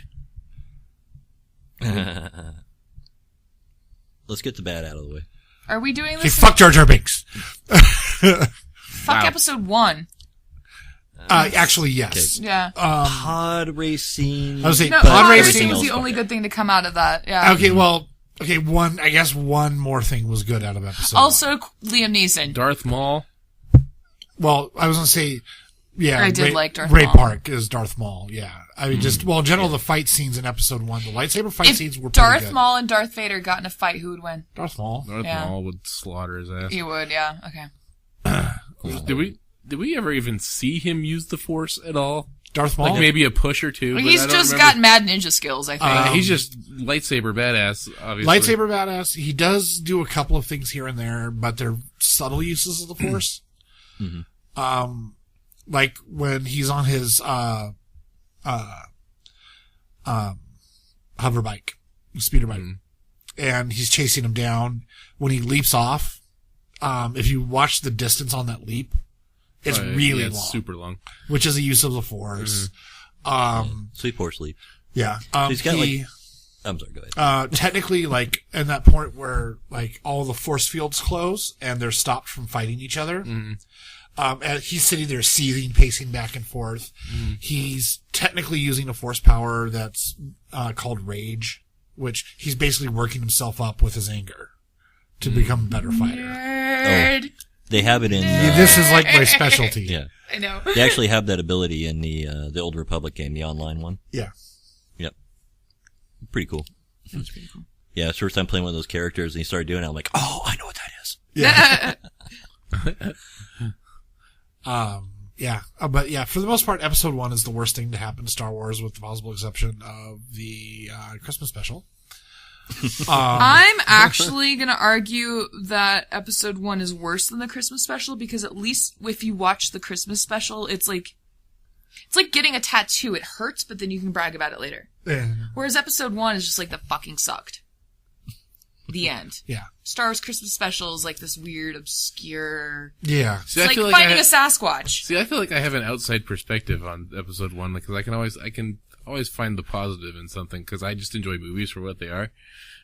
Speaker 3: Let's get the bad out of the way.
Speaker 4: Are we doing
Speaker 2: Hey,
Speaker 4: this?
Speaker 2: fuck Jar Jar Binks.
Speaker 4: Fuck episode 1.
Speaker 2: Actually, yes.
Speaker 4: Yeah.
Speaker 3: Pod racing.
Speaker 2: I was saying
Speaker 4: No,
Speaker 2: pod
Speaker 4: pod
Speaker 2: racing.
Speaker 4: racing was
Speaker 3: else
Speaker 4: the only
Speaker 3: fuck
Speaker 4: good thing to come out of that. Yeah.
Speaker 2: Okay, well, I guess one more thing was good out of episode one.
Speaker 4: Also, Liam Neeson.
Speaker 1: Darth Maul.
Speaker 2: Well, I was gonna say, yeah,
Speaker 4: I did
Speaker 2: Ray,
Speaker 4: like Darth
Speaker 2: Ray
Speaker 4: Maul.
Speaker 2: Park is Darth Maul. Yeah, I mean, in general, the fight scenes in episode 1, the lightsaber fight
Speaker 4: If
Speaker 2: scenes were pretty
Speaker 4: Darth
Speaker 2: good.
Speaker 4: Maul and Darth Vader got in a fight, who would win?
Speaker 2: Darth Maul.
Speaker 1: Darth
Speaker 4: Yeah.
Speaker 1: Maul would slaughter his ass.
Speaker 4: You would, yeah. Okay.
Speaker 1: Did we ever even see him use the Force at all?
Speaker 2: Darth Maul.
Speaker 1: Like maybe a push or two. but
Speaker 4: He's
Speaker 1: I don't
Speaker 4: just
Speaker 1: remember.
Speaker 4: got mad ninja skills, I think.
Speaker 1: He's just lightsaber badass. Obviously,
Speaker 2: Lightsaber badass. He does do a couple of things here and there, but they're subtle uses of the Force. Like when he's on his hover bike, speeder bike, and he's chasing him down. When he leaps off, if you watch the distance on that leap, it's really
Speaker 1: yeah,
Speaker 2: long,
Speaker 1: it's super long.
Speaker 2: which is a use of the Force.
Speaker 3: Sleep or sleep.
Speaker 2: Yeah.
Speaker 3: He's got I'm sorry, go ahead.
Speaker 2: Technically, like, in that point where, like, all the force fields close and they're stopped from fighting each other, and he's sitting there seething, pacing back and forth. He's technically using a force power that's called rage, which he's basically working himself up with his anger to become a better fighter.
Speaker 4: Nerd.
Speaker 3: They have it in.
Speaker 2: This is like my specialty.
Speaker 3: Yeah,
Speaker 4: I know.
Speaker 3: they actually have that ability in the Old Republic game, the online one.
Speaker 2: Yeah.
Speaker 3: Yep, pretty cool.
Speaker 4: That's pretty cool.
Speaker 3: Yeah, it's the first time playing one of those characters, and he started doing it. I'm like, oh, I know what that is.
Speaker 2: Yeah. Yeah. But yeah, for the most part, episode 1 is the worst thing to happen to Star Wars, with the possible exception of the Christmas special.
Speaker 4: I'm actually gonna argue that episode 1 is worse than the Christmas special, because at least if you watch the Christmas special, it's like getting a tattoo. It hurts, but then you can brag about it later.
Speaker 2: Yeah.
Speaker 4: Whereas episode 1 is just like, the fucking sucked. The end.
Speaker 2: Yeah.
Speaker 4: Star Wars Christmas Special is like this weird, obscure...
Speaker 2: Yeah.
Speaker 1: See,
Speaker 4: It's like finding a Sasquatch.
Speaker 1: See, I feel like I have an outside perspective on episode 1, because I can always find the positive in something, because I just enjoy movies for what they are.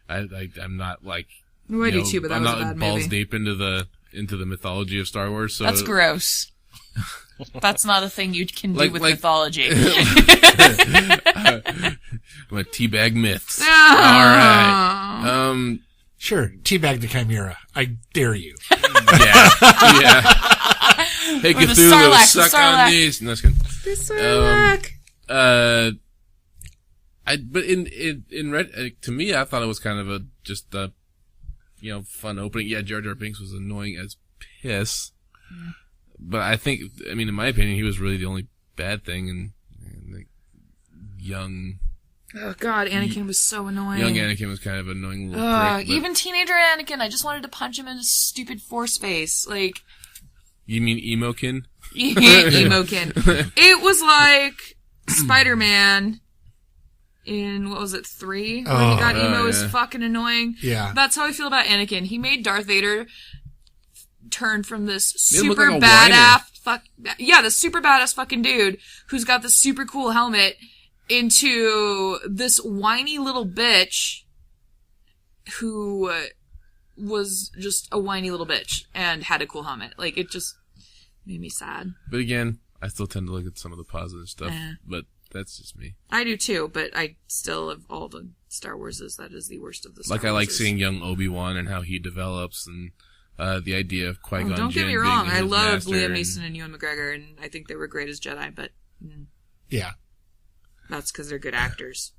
Speaker 1: I'm not like...
Speaker 4: Well, I do too, but that
Speaker 1: I'm
Speaker 4: was a
Speaker 1: not
Speaker 4: bad
Speaker 1: balls
Speaker 4: movie.
Speaker 1: deep into the mythology of Star Wars. So
Speaker 4: That's gross. That's not a thing you can do
Speaker 1: Like-
Speaker 4: with
Speaker 1: like-
Speaker 4: mythology.
Speaker 1: I'm a teabag myths. All right.
Speaker 2: Sure. Teabag the Chimera. I dare you.
Speaker 1: Yeah. Hey,
Speaker 4: Or the
Speaker 1: Cthulhu,
Speaker 4: Sarlacc,
Speaker 1: suck
Speaker 4: the Sarlacc.
Speaker 1: on these. No, just kidding.
Speaker 4: Sarlacc.
Speaker 1: But to me, I thought it was kind of just a fun opening. Yeah, Jar Jar Binks was annoying as piss. But I think, in my opinion, he was really the only bad thing, and like, young
Speaker 4: Oh god, Anakin was so annoying.
Speaker 1: young Anakin was kind of an annoying little prick. But
Speaker 4: Even teenager Anakin, I just wanted to punch him in his stupid force face. Like,
Speaker 1: you mean Emokin?
Speaker 4: Emokin. It was like Spider-Man in, what was it, 3? Where he got emo as
Speaker 1: yeah.
Speaker 4: fucking annoying.
Speaker 2: Yeah.
Speaker 4: That's how I feel about Anakin. He made Darth Vader turn from this
Speaker 1: Made him look
Speaker 4: super
Speaker 1: like a
Speaker 4: badass this super badass fucking dude who's got this super cool helmet into this whiny little bitch who was just a whiny little bitch and had a cool helmet. Like, it just made me sad.
Speaker 1: But again, I still tend to look at some of the positive stuff.
Speaker 4: Eh.
Speaker 1: But that's just me.
Speaker 4: I do too, but I still, of all the Star Warses, that is the worst of the Star
Speaker 1: Like, I like
Speaker 4: Warses.
Speaker 1: seeing young Obi-Wan and how he develops, and the idea of Qui-Gon
Speaker 4: Oh, don't get
Speaker 1: Jinn
Speaker 4: me
Speaker 1: being
Speaker 4: wrong, I
Speaker 1: his
Speaker 4: loved
Speaker 1: master
Speaker 4: Liam
Speaker 1: and-
Speaker 4: Neeson and Ewan McGregor, and I think they were great as Jedi, but
Speaker 2: Yeah.
Speaker 4: that's because they're good actors.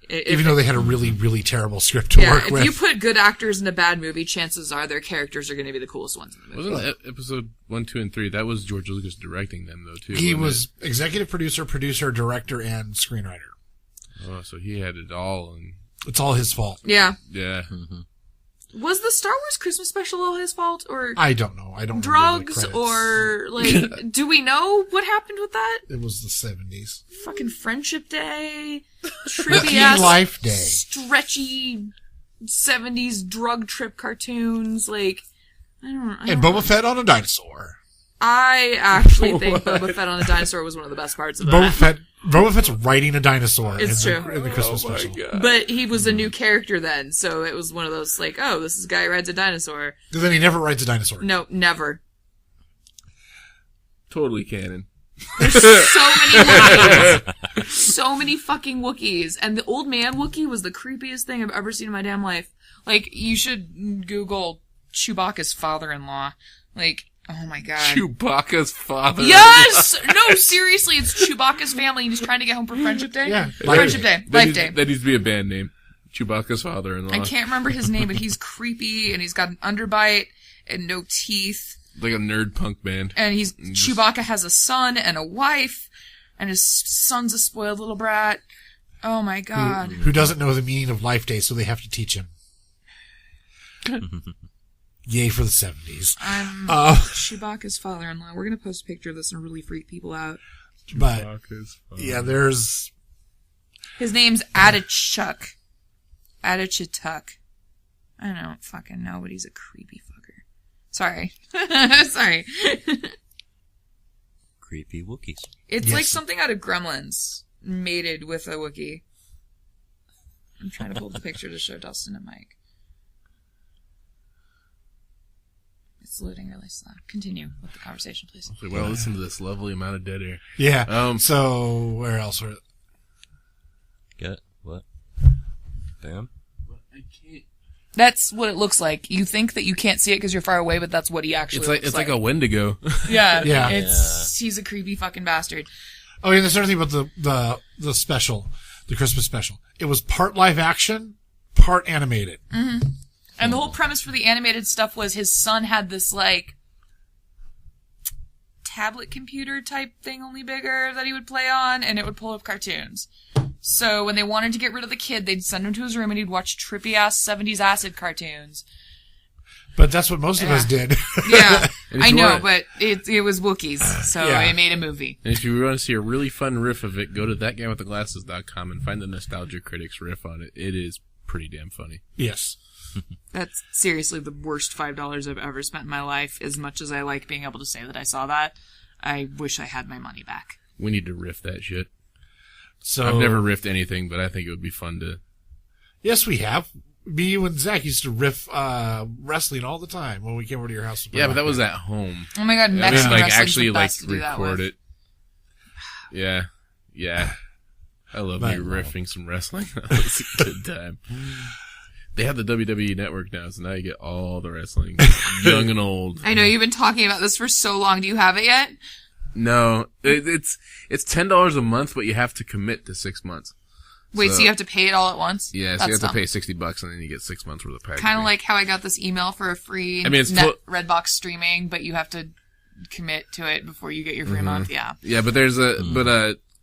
Speaker 2: Even though they had a really, really terrible script to work
Speaker 4: if
Speaker 2: with.
Speaker 4: you put good actors in a bad movie, chances are their characters are going to be the coolest ones in the movie.
Speaker 1: Wasn't episode 1, 2, and 3? That was George Lucas directing them, though, too.
Speaker 2: He
Speaker 1: wasn't
Speaker 2: was executive producer, director, and screenwriter.
Speaker 1: it? Oh, so he had it all, and
Speaker 2: It's all his fault.
Speaker 4: Yeah.
Speaker 1: yeah.
Speaker 4: Was the Star Wars Christmas special all his fault, or
Speaker 2: I don't know. I don't remember the
Speaker 4: drugs,
Speaker 2: credits.
Speaker 4: or, like, do we know what happened with that?
Speaker 2: It was the 70s.
Speaker 4: Fucking Friendship Day,
Speaker 2: Lucky
Speaker 4: trippy ass,
Speaker 2: Life Day.
Speaker 4: stretchy 70s drug trip cartoons, like, I don't
Speaker 2: And Boba Fett on a dinosaur.
Speaker 4: I actually think Boba Fett on a dinosaur was one of the best parts of that.
Speaker 2: Boba Fett's riding a dinosaur
Speaker 4: It's
Speaker 2: in
Speaker 4: true.
Speaker 2: the Christmas special.
Speaker 4: But he was a new character then, so it was one of those, like, oh, this is a guy who rides a dinosaur.
Speaker 2: Because then he never rides a dinosaur.
Speaker 4: No, never.
Speaker 1: Totally canon.
Speaker 4: So many Wookiees. So many fucking Wookiees. And the old man Wookiee was the creepiest thing I've ever seen in my damn life. Like, you should Google Chewbacca's father-in-law. Like, oh my god.
Speaker 1: Chewbacca's father.
Speaker 4: Yes! No, seriously, it's Chewbacca's family and he's trying to get home for Friendship Day?
Speaker 2: Yeah.
Speaker 4: Friendship Day. Life Day.
Speaker 1: That needs to be a band name. Chewbacca's father-in-law.
Speaker 4: I can't remember his name, but he's creepy and he's got an underbite and no teeth.
Speaker 1: Like a nerd punk band.
Speaker 4: And Chewbacca has a son and a wife, and his son's a spoiled little brat. Oh my god.
Speaker 2: Who doesn't know the meaning of Life Day, so they have to teach him. Yay for the 70s.
Speaker 4: I'm Chewbacca's father-in-law. We're gonna post a picture of this and really freak people out.
Speaker 2: But,
Speaker 1: Chewbacca's father.
Speaker 2: yeah, there's...
Speaker 4: His name's Adichuk. Adichituk. I don't fucking know, but he's a creepy fucker. Sorry. Sorry.
Speaker 3: Creepy Wookiees.
Speaker 4: It's
Speaker 2: Yes.
Speaker 4: like something out of Gremlins, mated with a Wookiee. I'm trying to pull the picture to show Dustin and Mike. It's loading really slow. Continue with the conversation, please.
Speaker 1: Well, listen to this lovely amount of dead air.
Speaker 2: Yeah. So, where else were...
Speaker 3: Get what? Bam.
Speaker 1: I can't.
Speaker 4: That's what it looks like. You think that you can't see it because you're far away, but that's what he actually looks
Speaker 1: It's like a Wendigo.
Speaker 4: Yeah.
Speaker 2: Yeah.
Speaker 4: He's a creepy fucking bastard.
Speaker 2: Oh, yeah, there's another thing about the special, the Christmas special. It was part live action, part animated.
Speaker 4: And the whole premise for the animated stuff was his son had this, like, tablet computer type thing, only bigger, that he would play on, and it would pull up cartoons. So when they wanted to get rid of the kid, they'd send him to his room and he'd watch trippy-ass 70s acid cartoons.
Speaker 2: But that's what most of us did.
Speaker 4: Yeah,
Speaker 1: And if
Speaker 4: I
Speaker 1: you
Speaker 4: know,
Speaker 1: want-
Speaker 4: but it was Wookiees, so
Speaker 2: Yeah.
Speaker 4: I made a movie.
Speaker 1: And if you want to see a really fun riff of it, go to thatguywiththeglasses.com and find the Nostalgia Critics riff on it. It is pretty damn funny.
Speaker 2: Yes.
Speaker 4: That's seriously the worst $5 I've ever spent in my life. As much as I like being able to say that I saw that, I wish I had my money back.
Speaker 1: We need to riff that shit.
Speaker 2: So
Speaker 1: I've never riffed anything, but I think it would be fun to.
Speaker 2: Yes, we have. Me, you, and Zach used to riff wrestling all the time when we came over to your house.
Speaker 1: Yeah, but that was at home.
Speaker 4: Oh my god,
Speaker 1: I mean,
Speaker 4: Mexican
Speaker 1: like
Speaker 4: wrestling's
Speaker 1: actually
Speaker 4: the
Speaker 1: like
Speaker 4: best to do that
Speaker 1: record
Speaker 4: with.
Speaker 1: it. Yeah. I love
Speaker 2: But-
Speaker 1: me riffing some wrestling. That was a good time. They have the WWE Network now, so now you get all the wrestling, young and old.
Speaker 4: I know you've been talking about this for so long. Do you have it yet?
Speaker 1: No, it's $10 a month, but you have to commit to 6 months.
Speaker 4: Wait, so you have to pay it all at once?
Speaker 1: Yeah, so you have to pay $60 and then you get 6 months worth of packaging.
Speaker 4: Kind of like how I got this email for a free
Speaker 1: it's
Speaker 4: Redbox streaming, but you have to commit to it before you get your free month. Yeah.
Speaker 1: Yeah, but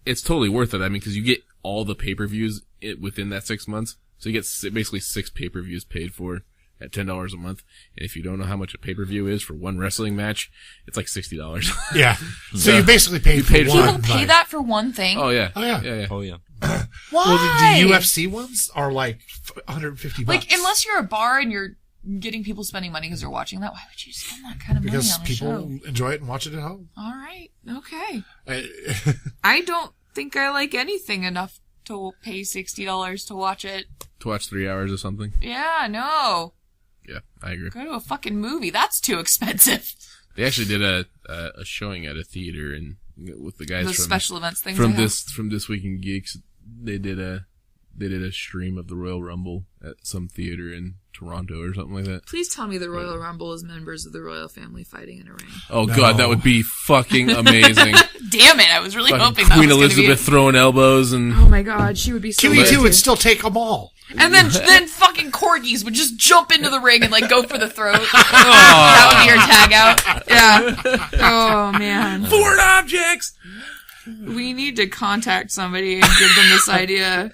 Speaker 1: it's totally worth it. I mean, because you get all the pay-per-views within that 6 months. So you get basically 6 pay-per-views paid for at $10 a month. And if you don't know how much a pay-per-view is for one wrestling match, it's like $60.
Speaker 2: Yeah. So you basically paid for
Speaker 1: paid for
Speaker 2: one.
Speaker 4: People pay that for one thing?
Speaker 1: Oh yeah.
Speaker 2: Oh, yeah.
Speaker 1: Yeah.
Speaker 3: Oh yeah.
Speaker 4: Why?
Speaker 2: Well, the UFC ones are like $150.
Speaker 4: Like, unless you're a bar and you're getting people spending money because they're watching that, why would you spend that kind of money
Speaker 2: because
Speaker 4: on a
Speaker 2: people
Speaker 4: show?
Speaker 2: enjoy it and watch it at home.
Speaker 4: All right. Okay.
Speaker 2: I-
Speaker 4: I don't think I like anything enough to pay $60 to watch it.
Speaker 1: To watch 3 hours or something.
Speaker 4: Yeah, no.
Speaker 1: Yeah, I agree.
Speaker 4: Go to a fucking movie. That's too expensive.
Speaker 1: They actually did a showing at a theater and with the guys
Speaker 4: Those
Speaker 1: from
Speaker 4: special events things.
Speaker 1: from
Speaker 4: they have.
Speaker 1: This Week in Geeks. They did a stream of the Royal Rumble at some theater in Toronto or something like that.
Speaker 4: Please tell me the Royal Rumble is members of the royal family fighting in a ring.
Speaker 1: Oh
Speaker 2: No.
Speaker 1: god, that would be fucking amazing.
Speaker 4: Damn it! I was really
Speaker 1: Fucking
Speaker 4: hoping that
Speaker 1: Queen
Speaker 4: was
Speaker 1: Elizabeth
Speaker 4: gonna
Speaker 1: throwing elbows and
Speaker 4: be. Oh my god, she would be so.
Speaker 2: QE2
Speaker 4: good.
Speaker 2: would still take them all.
Speaker 4: And then fucking corgis would just jump into the ring and like go for the throat. That would be your tag out. Yeah. Oh man.
Speaker 1: foreign objects.
Speaker 4: We need to contact somebody and give them this idea.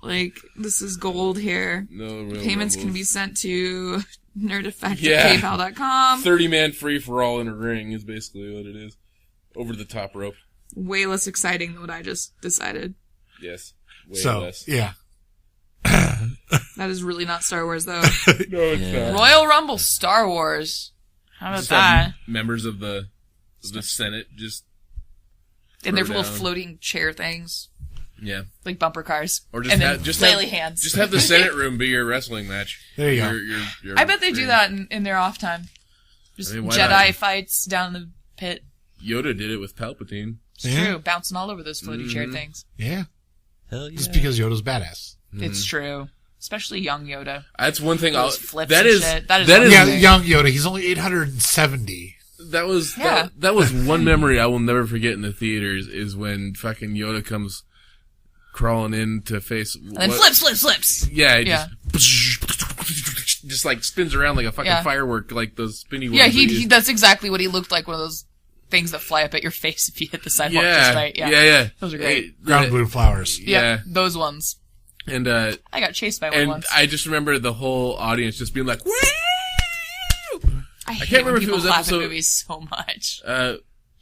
Speaker 4: Like, this is gold here.
Speaker 1: No Royal
Speaker 4: Payments can
Speaker 1: Rumbles.
Speaker 4: be sent to nerdeffect
Speaker 1: Yeah.
Speaker 4: at paypal.com.
Speaker 1: 30-man free for all in a ring is basically what it is. Over the top rope.
Speaker 4: Way less exciting than what I just decided.
Speaker 1: Yes. Way
Speaker 2: So,
Speaker 1: less.
Speaker 2: yeah.
Speaker 4: That is really not Star Wars, though.
Speaker 1: No, it's
Speaker 3: Yeah.
Speaker 1: not.
Speaker 4: Royal Rumble Star Wars. How about
Speaker 1: Just
Speaker 4: that?
Speaker 1: have members of the Senate just
Speaker 4: And their
Speaker 1: throw
Speaker 4: little
Speaker 1: down.
Speaker 4: floating chair things.
Speaker 1: yeah.
Speaker 4: Like bumper cars.
Speaker 1: Or just
Speaker 4: and
Speaker 1: have
Speaker 4: then
Speaker 1: just
Speaker 4: flaily
Speaker 1: have,
Speaker 4: hands.
Speaker 1: Just have the Senate room be your wrestling match.
Speaker 2: There you go.
Speaker 1: Your
Speaker 4: I bet they do
Speaker 1: ring.
Speaker 4: that in their off time. Just
Speaker 1: I mean, why
Speaker 4: Jedi
Speaker 1: not?
Speaker 4: fights down the pit.
Speaker 1: Yoda did it with Palpatine.
Speaker 4: It's
Speaker 2: Yeah.
Speaker 4: true. Bouncing all over those floaty chair things.
Speaker 2: Yeah.
Speaker 3: Hell yeah.
Speaker 2: Just because Yoda's badass.
Speaker 4: It's true. Especially young Yoda.
Speaker 1: That's one thing. I'll.
Speaker 4: Those flips
Speaker 1: That
Speaker 4: and
Speaker 1: is
Speaker 4: shit. That is
Speaker 1: that is
Speaker 2: Yeah,
Speaker 4: amazing.
Speaker 2: young Yoda. He's only 870.
Speaker 1: that was
Speaker 4: Yeah.
Speaker 1: that was one memory I will never forget in the theaters is when fucking Yoda comes crawling in to face.
Speaker 4: And then flips.
Speaker 1: Yeah, it
Speaker 4: Yeah.
Speaker 1: just like spins around like a fucking
Speaker 4: Yeah.
Speaker 1: firework, like those spinny ones.
Speaker 4: Yeah,
Speaker 1: that
Speaker 4: he
Speaker 1: you-
Speaker 4: that's exactly what he looked like. One of those things that fly up at your face if you hit the sidewalk just right. Yeah.
Speaker 1: yeah.
Speaker 4: Those are great.
Speaker 2: Ground blue flowers.
Speaker 1: Yeah.
Speaker 4: Those ones.
Speaker 1: And
Speaker 4: I got chased by one
Speaker 1: and
Speaker 4: once.
Speaker 1: I just remember the whole audience just being like, "Woo!"
Speaker 4: I hate
Speaker 1: can't remember
Speaker 4: when
Speaker 1: if it
Speaker 4: people
Speaker 1: was
Speaker 4: clap in
Speaker 1: episode-
Speaker 4: movies so much.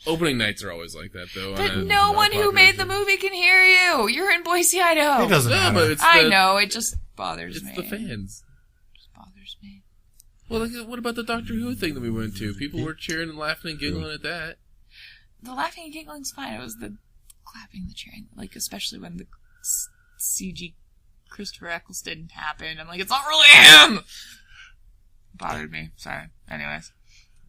Speaker 1: Opening nights are always like that, though.
Speaker 4: But no one who made the movie can hear you. You're in Boise, Idaho.
Speaker 2: It doesn't
Speaker 1: No,
Speaker 2: matter.
Speaker 1: but it's
Speaker 4: I
Speaker 1: the,
Speaker 4: know. It just bothers
Speaker 1: It's
Speaker 4: me.
Speaker 1: the fans.
Speaker 4: It just bothers me.
Speaker 1: Well, like, what about the Doctor Who thing that we went to? People were cheering and laughing and giggling at that.
Speaker 4: The laughing and giggling's fine. It was the clapping, the cheering, like especially when the CG Christopher Eccleston happened. I'm like, it's not really him. Bothered me. Sorry. Anyways,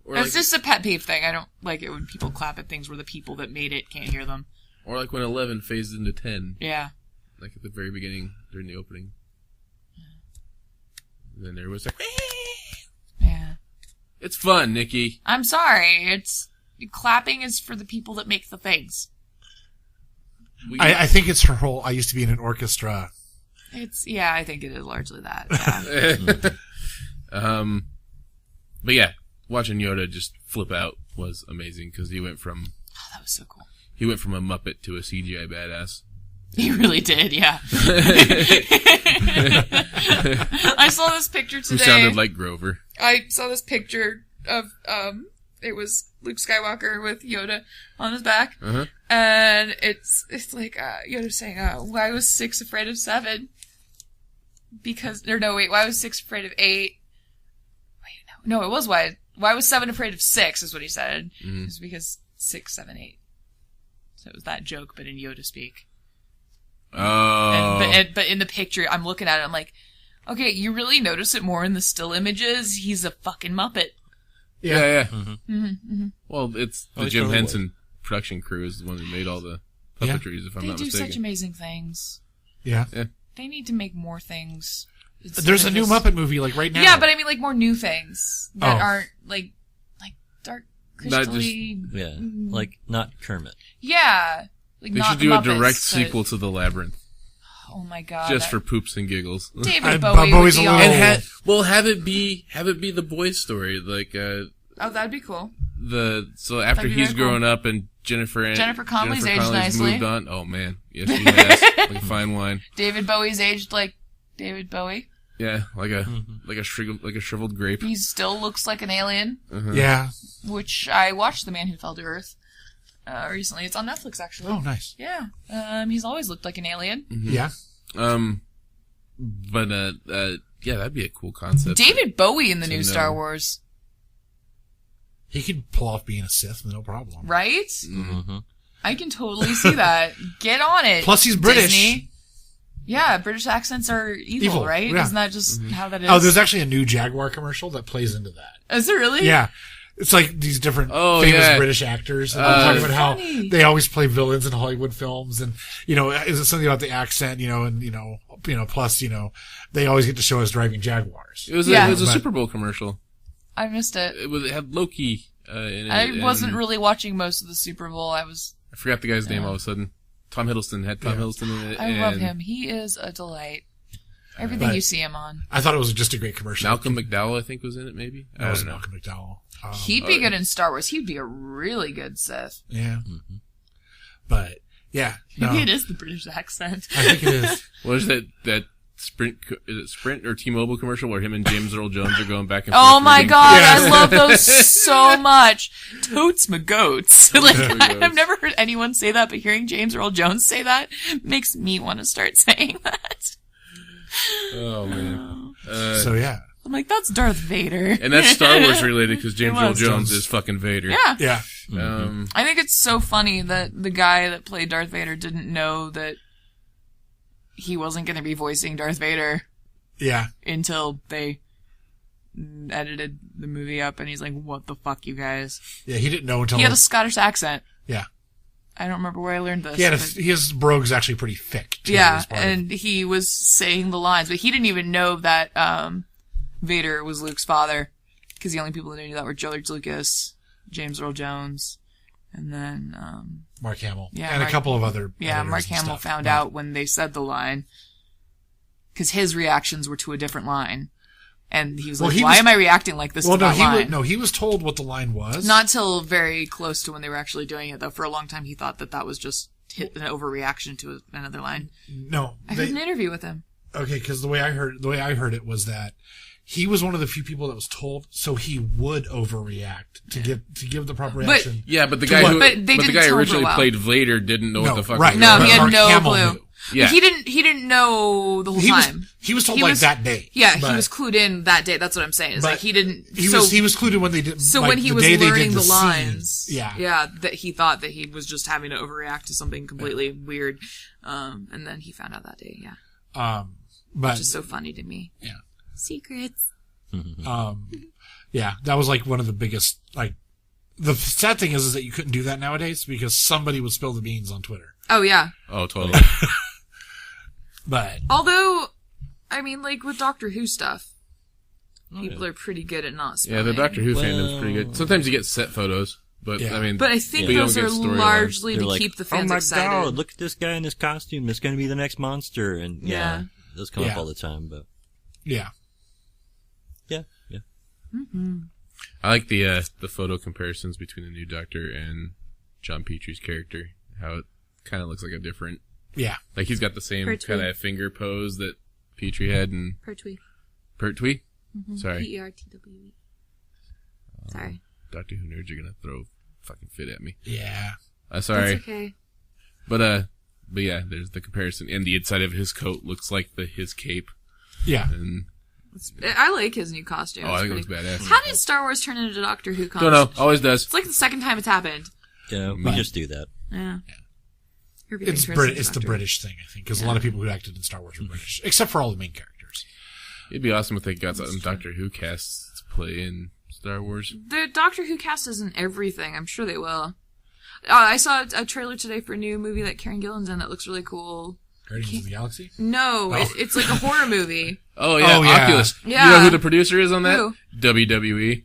Speaker 1: Or
Speaker 4: it's
Speaker 1: like,
Speaker 4: just a pet peeve thing. I don't like it when people clap at things where the people that made it can't hear them.
Speaker 1: or like when 11 phased into 10,
Speaker 4: Yeah.
Speaker 1: like at the very beginning during the opening. And then there was like,
Speaker 4: Yeah.
Speaker 1: it's fun, Nikki.
Speaker 4: I'm sorry. It's clapping is for the people that make the things.
Speaker 1: We,
Speaker 2: I think it's her whole, I used to be in an orchestra.
Speaker 4: Yeah, I think it is largely that. Yeah.
Speaker 1: but yeah, watching Yoda just flip out was amazing because he went from
Speaker 4: Oh, that was so cool.
Speaker 1: a Muppet to a CGI badass.
Speaker 4: He really did, yeah. I saw this picture today.
Speaker 1: Who sounded like Grover.
Speaker 4: I saw this picture of it was Luke Skywalker with Yoda on his back,
Speaker 1: Uh-huh.
Speaker 4: and it's like Yoda saying, "Why was 6 afraid of 7?" why was 6 afraid of 8? Wait, no, it was why was 7 afraid of 6 is what he said. It was because 6, 7, 8. So it was that joke, but in Yoda speak.
Speaker 1: Oh.
Speaker 4: But in the picture, I'm looking at it, I'm like, okay, you really notice it more in the still images? He's a fucking Muppet.
Speaker 1: Yeah.
Speaker 4: Mm-hmm.
Speaker 1: Well, it's the
Speaker 3: he's
Speaker 1: Jim
Speaker 3: totally
Speaker 1: Henson production crew is the one that made all the puppetries, if I'm
Speaker 4: They
Speaker 1: not
Speaker 4: do
Speaker 1: mistaken.
Speaker 4: such amazing things.
Speaker 2: Yeah.
Speaker 4: They need to make more things.
Speaker 2: There's a new Muppet movie like right now.
Speaker 4: Yeah, but I mean like more new things that
Speaker 2: Oh.
Speaker 4: aren't like dark
Speaker 1: Not just-
Speaker 4: crystally.
Speaker 3: Yeah, like not Kermit.
Speaker 4: Yeah. Like
Speaker 1: They
Speaker 4: not
Speaker 1: should do
Speaker 4: Muppets,
Speaker 1: a direct
Speaker 4: but-
Speaker 1: sequel to The Labyrinth,
Speaker 4: Oh my god.
Speaker 1: just for poops and giggles.
Speaker 4: David
Speaker 2: Bob
Speaker 4: Bowie
Speaker 2: Bowie's
Speaker 4: would be
Speaker 2: alone.
Speaker 4: all-
Speaker 1: And have it be the boy's story, like
Speaker 4: Oh, that'd be cool.
Speaker 1: so after
Speaker 4: That'd be
Speaker 1: he's
Speaker 4: very cool.
Speaker 1: grown up and Jennifer
Speaker 4: Connelly's aged nicely.
Speaker 1: moved on. Oh man, yes she has, like fine wine.
Speaker 4: David Bowie's aged like David Bowie.
Speaker 1: Yeah, like a shriveled grape.
Speaker 4: He still looks like an alien,
Speaker 2: Yeah.
Speaker 4: which I watched The Man Who Fell to Earth recently. It's on Netflix, actually.
Speaker 2: Oh, nice.
Speaker 4: Yeah. He's always looked like an alien.
Speaker 2: Yeah.
Speaker 1: But yeah, that'd be a cool concept.
Speaker 4: David Bowie in the new
Speaker 1: know.
Speaker 4: Star Wars,
Speaker 2: He could pull off being a Sith, no problem.
Speaker 4: right?
Speaker 3: Mm-hmm.
Speaker 4: I can totally see that. Get on it.
Speaker 2: Plus, he's British.
Speaker 4: Disney. Yeah, British accents are evil, right?
Speaker 2: yeah.
Speaker 4: Isn't that just how that is?
Speaker 2: Oh, there's actually a new Jaguar commercial that plays into that.
Speaker 4: Is it really?
Speaker 2: Yeah. It's like these different
Speaker 1: Oh,
Speaker 2: famous
Speaker 1: yeah.
Speaker 2: British actors. And they're talking about how
Speaker 4: funny.
Speaker 2: they always play villains in Hollywood films. And, is it something about the accent, and, plus, they always get to show us driving Jaguars.
Speaker 1: It was
Speaker 4: Yeah.
Speaker 1: a
Speaker 2: But-
Speaker 1: Super Bowl commercial.
Speaker 4: I missed it.
Speaker 1: It had Loki in it.
Speaker 4: I wasn't
Speaker 1: and
Speaker 4: really watching most of the Super Bowl.
Speaker 1: I forgot the guy's name all of a sudden. Tom Hiddleston had Tom Hiddleston in it.
Speaker 4: I
Speaker 1: and
Speaker 4: love him. He is a delight. Everything
Speaker 2: But-
Speaker 4: you see him on.
Speaker 2: I thought it was just a great commercial.
Speaker 1: Malcolm McDowell, I think, was in it. Maybe
Speaker 2: That
Speaker 1: I
Speaker 2: was
Speaker 1: don't know.
Speaker 2: Malcolm McDowell.
Speaker 4: He'd be good in Star Wars. He'd be a really good Sith.
Speaker 2: Yeah. But, yeah. No,
Speaker 4: Maybe it is the British accent.
Speaker 2: I think it is.
Speaker 1: What is that Sprint? Is it Sprint or T-Mobile commercial where him and James Earl Jones are going back and forth?
Speaker 4: Oh my
Speaker 1: reading-
Speaker 4: god,
Speaker 2: Yes.
Speaker 4: I love those so much. Totes my goats. Like,
Speaker 1: my goats.
Speaker 4: I've never heard anyone say that, but hearing James Earl Jones say that makes me want to start saying that.
Speaker 1: Oh man.
Speaker 2: So, yeah.
Speaker 4: I'm like, that's Darth Vader.
Speaker 1: And that's Star Wars related because James Earl
Speaker 4: was.
Speaker 1: Jones is fucking Vader.
Speaker 4: Yeah.
Speaker 2: Yeah.
Speaker 4: I think it's so funny that the guy that played Darth Vader didn't know that he wasn't going to be voicing Darth Vader
Speaker 2: Yeah.
Speaker 4: until they edited the movie up, and he's like, what the fuck, you guys?
Speaker 2: Yeah, he didn't know until...
Speaker 4: He had a Scottish accent.
Speaker 2: yeah.
Speaker 4: I don't remember where I learned this. but-
Speaker 2: His brogue's actually pretty thick. Too,
Speaker 4: yeah,
Speaker 2: as part of-
Speaker 4: and he was saying the lines, but he didn't even know that Vader was Luke's father, because the only people that knew that were George Lucas, James Earl Jones, and then
Speaker 2: Mark Hamill.
Speaker 4: Yeah,
Speaker 2: and
Speaker 4: Mark-
Speaker 2: a couple of other
Speaker 4: yeah,
Speaker 2: editors
Speaker 4: Mark
Speaker 2: and
Speaker 4: Hamill
Speaker 2: stuff.
Speaker 4: found
Speaker 2: But-
Speaker 4: out when they said the line, because his reactions were to a different line, and he was
Speaker 2: Well,
Speaker 4: like,
Speaker 2: he
Speaker 4: "Why
Speaker 2: was-
Speaker 4: am I reacting like this
Speaker 2: Well,
Speaker 4: to
Speaker 2: no,
Speaker 4: that line?"
Speaker 2: he was told what the line was.
Speaker 4: Not till very close to when they were actually doing it, though. For a long time, he thought that was just an overreaction to another line.
Speaker 2: No.
Speaker 4: I heard an interview with him.
Speaker 2: Okay, because the way I heard it was that he was one of the few people that was told, so he would overreact to give the proper reaction.
Speaker 1: Yeah, but the
Speaker 2: To
Speaker 1: guy
Speaker 2: what?
Speaker 1: who
Speaker 4: But they
Speaker 1: the
Speaker 4: didn't
Speaker 1: guy
Speaker 4: tell
Speaker 1: who
Speaker 4: him
Speaker 1: originally
Speaker 4: for a while.
Speaker 1: played Vader didn't know
Speaker 2: No,
Speaker 1: what the fuck.
Speaker 2: right.
Speaker 1: was
Speaker 4: No,
Speaker 1: going
Speaker 4: he
Speaker 1: on.
Speaker 4: had
Speaker 2: Mark
Speaker 4: no
Speaker 2: Hamill
Speaker 4: clue.
Speaker 2: knew.
Speaker 1: Yeah.
Speaker 4: He didn't know the whole
Speaker 2: He
Speaker 4: time.
Speaker 2: was told
Speaker 4: He
Speaker 2: like
Speaker 4: was-
Speaker 2: that day.
Speaker 4: Yeah, he
Speaker 2: but-
Speaker 4: was clued in that day. That's what I'm saying. Is
Speaker 2: but
Speaker 4: like he didn't.
Speaker 2: He was clued in when they did.
Speaker 4: So
Speaker 2: like,
Speaker 4: when he
Speaker 2: the
Speaker 4: was
Speaker 2: day they did
Speaker 4: learning the
Speaker 2: scene.
Speaker 4: lines,
Speaker 2: Yeah.
Speaker 4: that he thought that he was just having to overreact to something completely weird, and then he found out that day. Yeah,
Speaker 2: But
Speaker 4: which is so funny to me.
Speaker 2: yeah.
Speaker 4: Secrets.
Speaker 2: Yeah, that was like one of the biggest, like, the sad thing is that you couldn't do that nowadays because somebody would spill the beans on Twitter.
Speaker 4: Oh yeah.
Speaker 1: Oh, totally.
Speaker 2: But,
Speaker 4: Although, I mean, like with Doctor Who stuff, people are pretty good at not
Speaker 1: Yeah,
Speaker 4: spelling.
Speaker 1: the Doctor Who fandom's pretty good. Sometimes you get set photos, but
Speaker 2: Yeah.
Speaker 1: I mean,
Speaker 4: But I think
Speaker 1: you don't
Speaker 4: those
Speaker 1: get
Speaker 4: are
Speaker 1: storylines.
Speaker 4: largely
Speaker 3: They're
Speaker 4: to
Speaker 3: like,
Speaker 4: keep the
Speaker 3: oh
Speaker 4: fans
Speaker 3: my
Speaker 4: excited.
Speaker 3: god, look at this guy in his costume. It's going to be the next monster. And
Speaker 4: Yeah.
Speaker 3: those come
Speaker 2: Yeah.
Speaker 3: up all the time. But
Speaker 2: yeah.
Speaker 3: yeah.
Speaker 1: I like the photo comparisons between the new Doctor and John Petrie's character. How it kind of looks like a different.
Speaker 2: Yeah.
Speaker 1: Like he's got the same
Speaker 4: Pertwee.
Speaker 1: kind of finger pose that Petrie had in
Speaker 4: Pertwee.
Speaker 1: Pertwee. Sorry,
Speaker 4: P-E-R-T-W-E. Sorry.
Speaker 1: Doctor Who nerds are gonna throw a fucking fit at me.
Speaker 2: Yeah.
Speaker 1: Sorry,
Speaker 4: That's okay.
Speaker 1: but yeah, there's the comparison, and the inside of his coat looks like his cape.
Speaker 2: Yeah.
Speaker 1: And
Speaker 4: I like his new costume.
Speaker 1: I think it
Speaker 4: It's
Speaker 1: was
Speaker 4: pretty-
Speaker 1: badass.
Speaker 4: How did Star Wars turn into Doctor Who
Speaker 1: Don't
Speaker 4: costume?
Speaker 1: know. Always does.
Speaker 4: It's like the second time it's happened.
Speaker 3: Yeah, we just do that.
Speaker 4: Yeah.
Speaker 2: It's It's the British thing, I think, because a lot of people who acted in Star Wars were British, except for all the main characters.
Speaker 1: It'd be awesome if they got some Doctor Who casts to play in Star Wars.
Speaker 4: The Doctor Who cast is in everything. I'm sure they will. I saw a trailer today for a new movie that Karen Gillan's in that looks really cool.
Speaker 2: Guardians of the Galaxy?
Speaker 4: No, it's like a horror movie.
Speaker 1: Oh yeah,
Speaker 2: Oh, yeah.
Speaker 1: Oculus.
Speaker 4: Yeah.
Speaker 1: You know who the producer is on that?
Speaker 4: Who?
Speaker 1: WWE.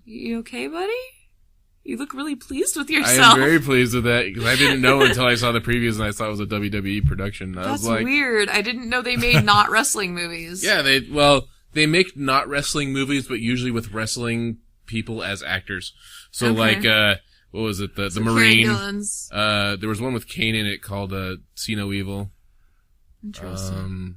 Speaker 4: You okay, buddy? You look really pleased with
Speaker 1: I
Speaker 4: yourself.
Speaker 1: am very pleased with that because I didn't know until I saw the previews and I saw it was a WWE production. I
Speaker 4: That's
Speaker 1: was like,
Speaker 4: weird. I didn't know they made not wrestling movies.
Speaker 1: yeah, they make not wrestling movies, but usually with wrestling people as actors. So
Speaker 4: Okay.
Speaker 1: what was it? The
Speaker 4: Karen
Speaker 1: Marine.
Speaker 4: Gillan's.
Speaker 1: There was one with Kane in it called See No Evil.
Speaker 4: Interesting.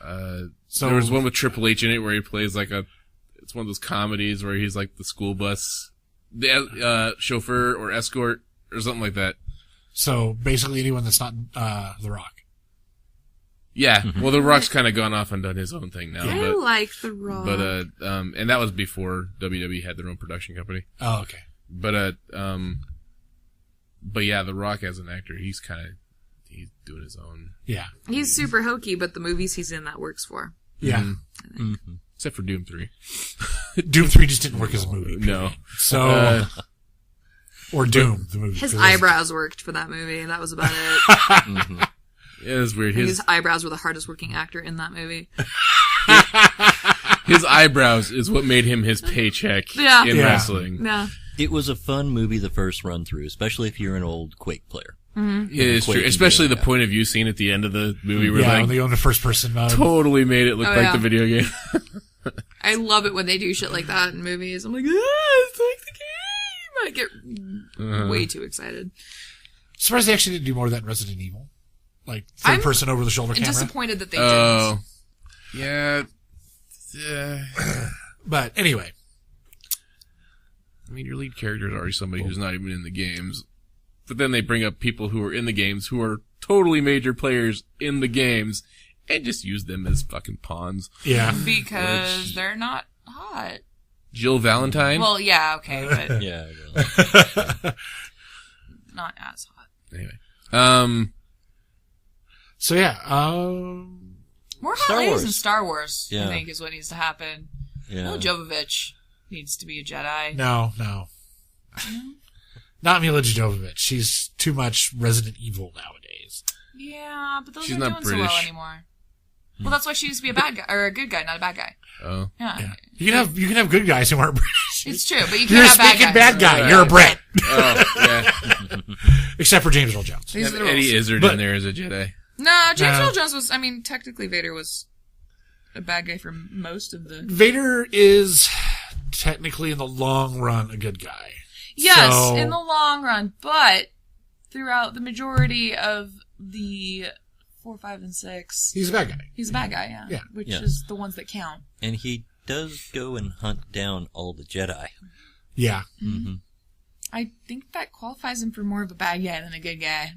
Speaker 2: So
Speaker 1: There was one with Triple H in it where he plays it's one of those comedies where he's like the school bus, the chauffeur or escort or something like that.
Speaker 2: So basically anyone that's not The Rock.
Speaker 1: Yeah. Well, The Rock's kind of gone off and done his own thing now,
Speaker 4: I like The Rock.
Speaker 1: and that was before WWE had their own production company.
Speaker 2: Oh, okay.
Speaker 1: But yeah, The Rock as an actor, he's doing his own.
Speaker 2: Yeah.
Speaker 4: He's super hokey, but the movies he's in, that works for.
Speaker 2: Yeah.
Speaker 1: Except for Doom 3.
Speaker 2: Doom 3 just didn't work as a movie.
Speaker 1: No.
Speaker 2: So, or Doom, the movie.
Speaker 4: His
Speaker 2: 'cause
Speaker 4: eyebrows worked for that movie. That was about it.
Speaker 1: Yeah, it's weird.
Speaker 4: His eyebrows were the hardest working actor in that movie.
Speaker 1: His eyebrows is what made him his paycheck
Speaker 4: Yeah.
Speaker 1: in
Speaker 2: Yeah.
Speaker 1: wrestling.
Speaker 4: Yeah.
Speaker 3: It was a fun movie the first run through, especially if you're an old Quake player.
Speaker 1: It is
Speaker 3: Quake
Speaker 1: true.
Speaker 3: and
Speaker 1: Especially
Speaker 3: Doom,
Speaker 1: the point of view scene at the end of the movie where
Speaker 2: Yeah, when
Speaker 1: like
Speaker 2: they go into first person mode.
Speaker 1: totally made it look
Speaker 4: Oh,
Speaker 1: like
Speaker 4: yeah.
Speaker 1: the video game.
Speaker 4: I love it when they do shit like that in movies. I'm like, it's like the game! I get way too excited.
Speaker 2: Surprised they actually didn't do more of that in Resident Evil. Like, third
Speaker 4: I'm
Speaker 2: person over the shoulder
Speaker 4: I'm
Speaker 2: camera.
Speaker 4: disappointed that they
Speaker 1: Oh.
Speaker 4: didn't.
Speaker 1: Yeah.
Speaker 2: But anyway.
Speaker 1: I mean, your lead character is already somebody who's not even in the games. But then they bring up people who are in the games who are totally major players in the games and just use them as fucking pawns.
Speaker 2: Yeah.
Speaker 4: Because they're not hot.
Speaker 1: Jill Valentine?
Speaker 4: Well, yeah, okay, but
Speaker 3: Yeah. Well,
Speaker 4: not as hot.
Speaker 1: Anyway.
Speaker 2: So yeah,
Speaker 4: More hot
Speaker 3: Star
Speaker 4: ladies
Speaker 3: Wars.
Speaker 4: in Star Wars, I
Speaker 3: Yeah.
Speaker 4: think, is what needs to happen.
Speaker 3: yeah.
Speaker 4: Mila Jovovich needs to be a Jedi.
Speaker 2: no. Not Mila Jovovich. She's too much Resident Evil nowadays.
Speaker 4: Yeah, but those
Speaker 1: She's
Speaker 4: aren't
Speaker 1: not
Speaker 4: doing so well
Speaker 1: British.
Speaker 4: anymore. Well, that's why she needs to be a bad guy, or a good guy, not a bad guy.
Speaker 1: Oh.
Speaker 4: Yeah.
Speaker 2: Yeah. You can have good guys who aren't British.
Speaker 4: It's true, but you
Speaker 2: You're
Speaker 4: can't
Speaker 2: a
Speaker 4: have bad
Speaker 2: stinking
Speaker 4: guys.
Speaker 2: bad guy. You're a Brit.
Speaker 1: Oh, yeah.
Speaker 2: Except for James Earl Jones.
Speaker 4: These are the
Speaker 1: Eddie
Speaker 4: rules.
Speaker 1: Izzard
Speaker 2: But-
Speaker 1: in there as a Jedi.
Speaker 4: No, James
Speaker 2: No.
Speaker 4: Earl Jones was, I mean, technically Vader was a bad guy for most of the...
Speaker 2: Vader is technically in the long run a good guy.
Speaker 4: Yes,
Speaker 2: So-
Speaker 4: in the long run, but throughout the majority of the 4, 5, and 6,
Speaker 2: He's a bad guy.
Speaker 4: he's a bad guy, yeah.
Speaker 2: Yeah.
Speaker 4: Which
Speaker 3: Yeah.
Speaker 4: is the ones that count.
Speaker 3: And he does go and hunt down all the Jedi.
Speaker 2: Yeah.
Speaker 4: I think that qualifies him for more of a bad guy than a good guy,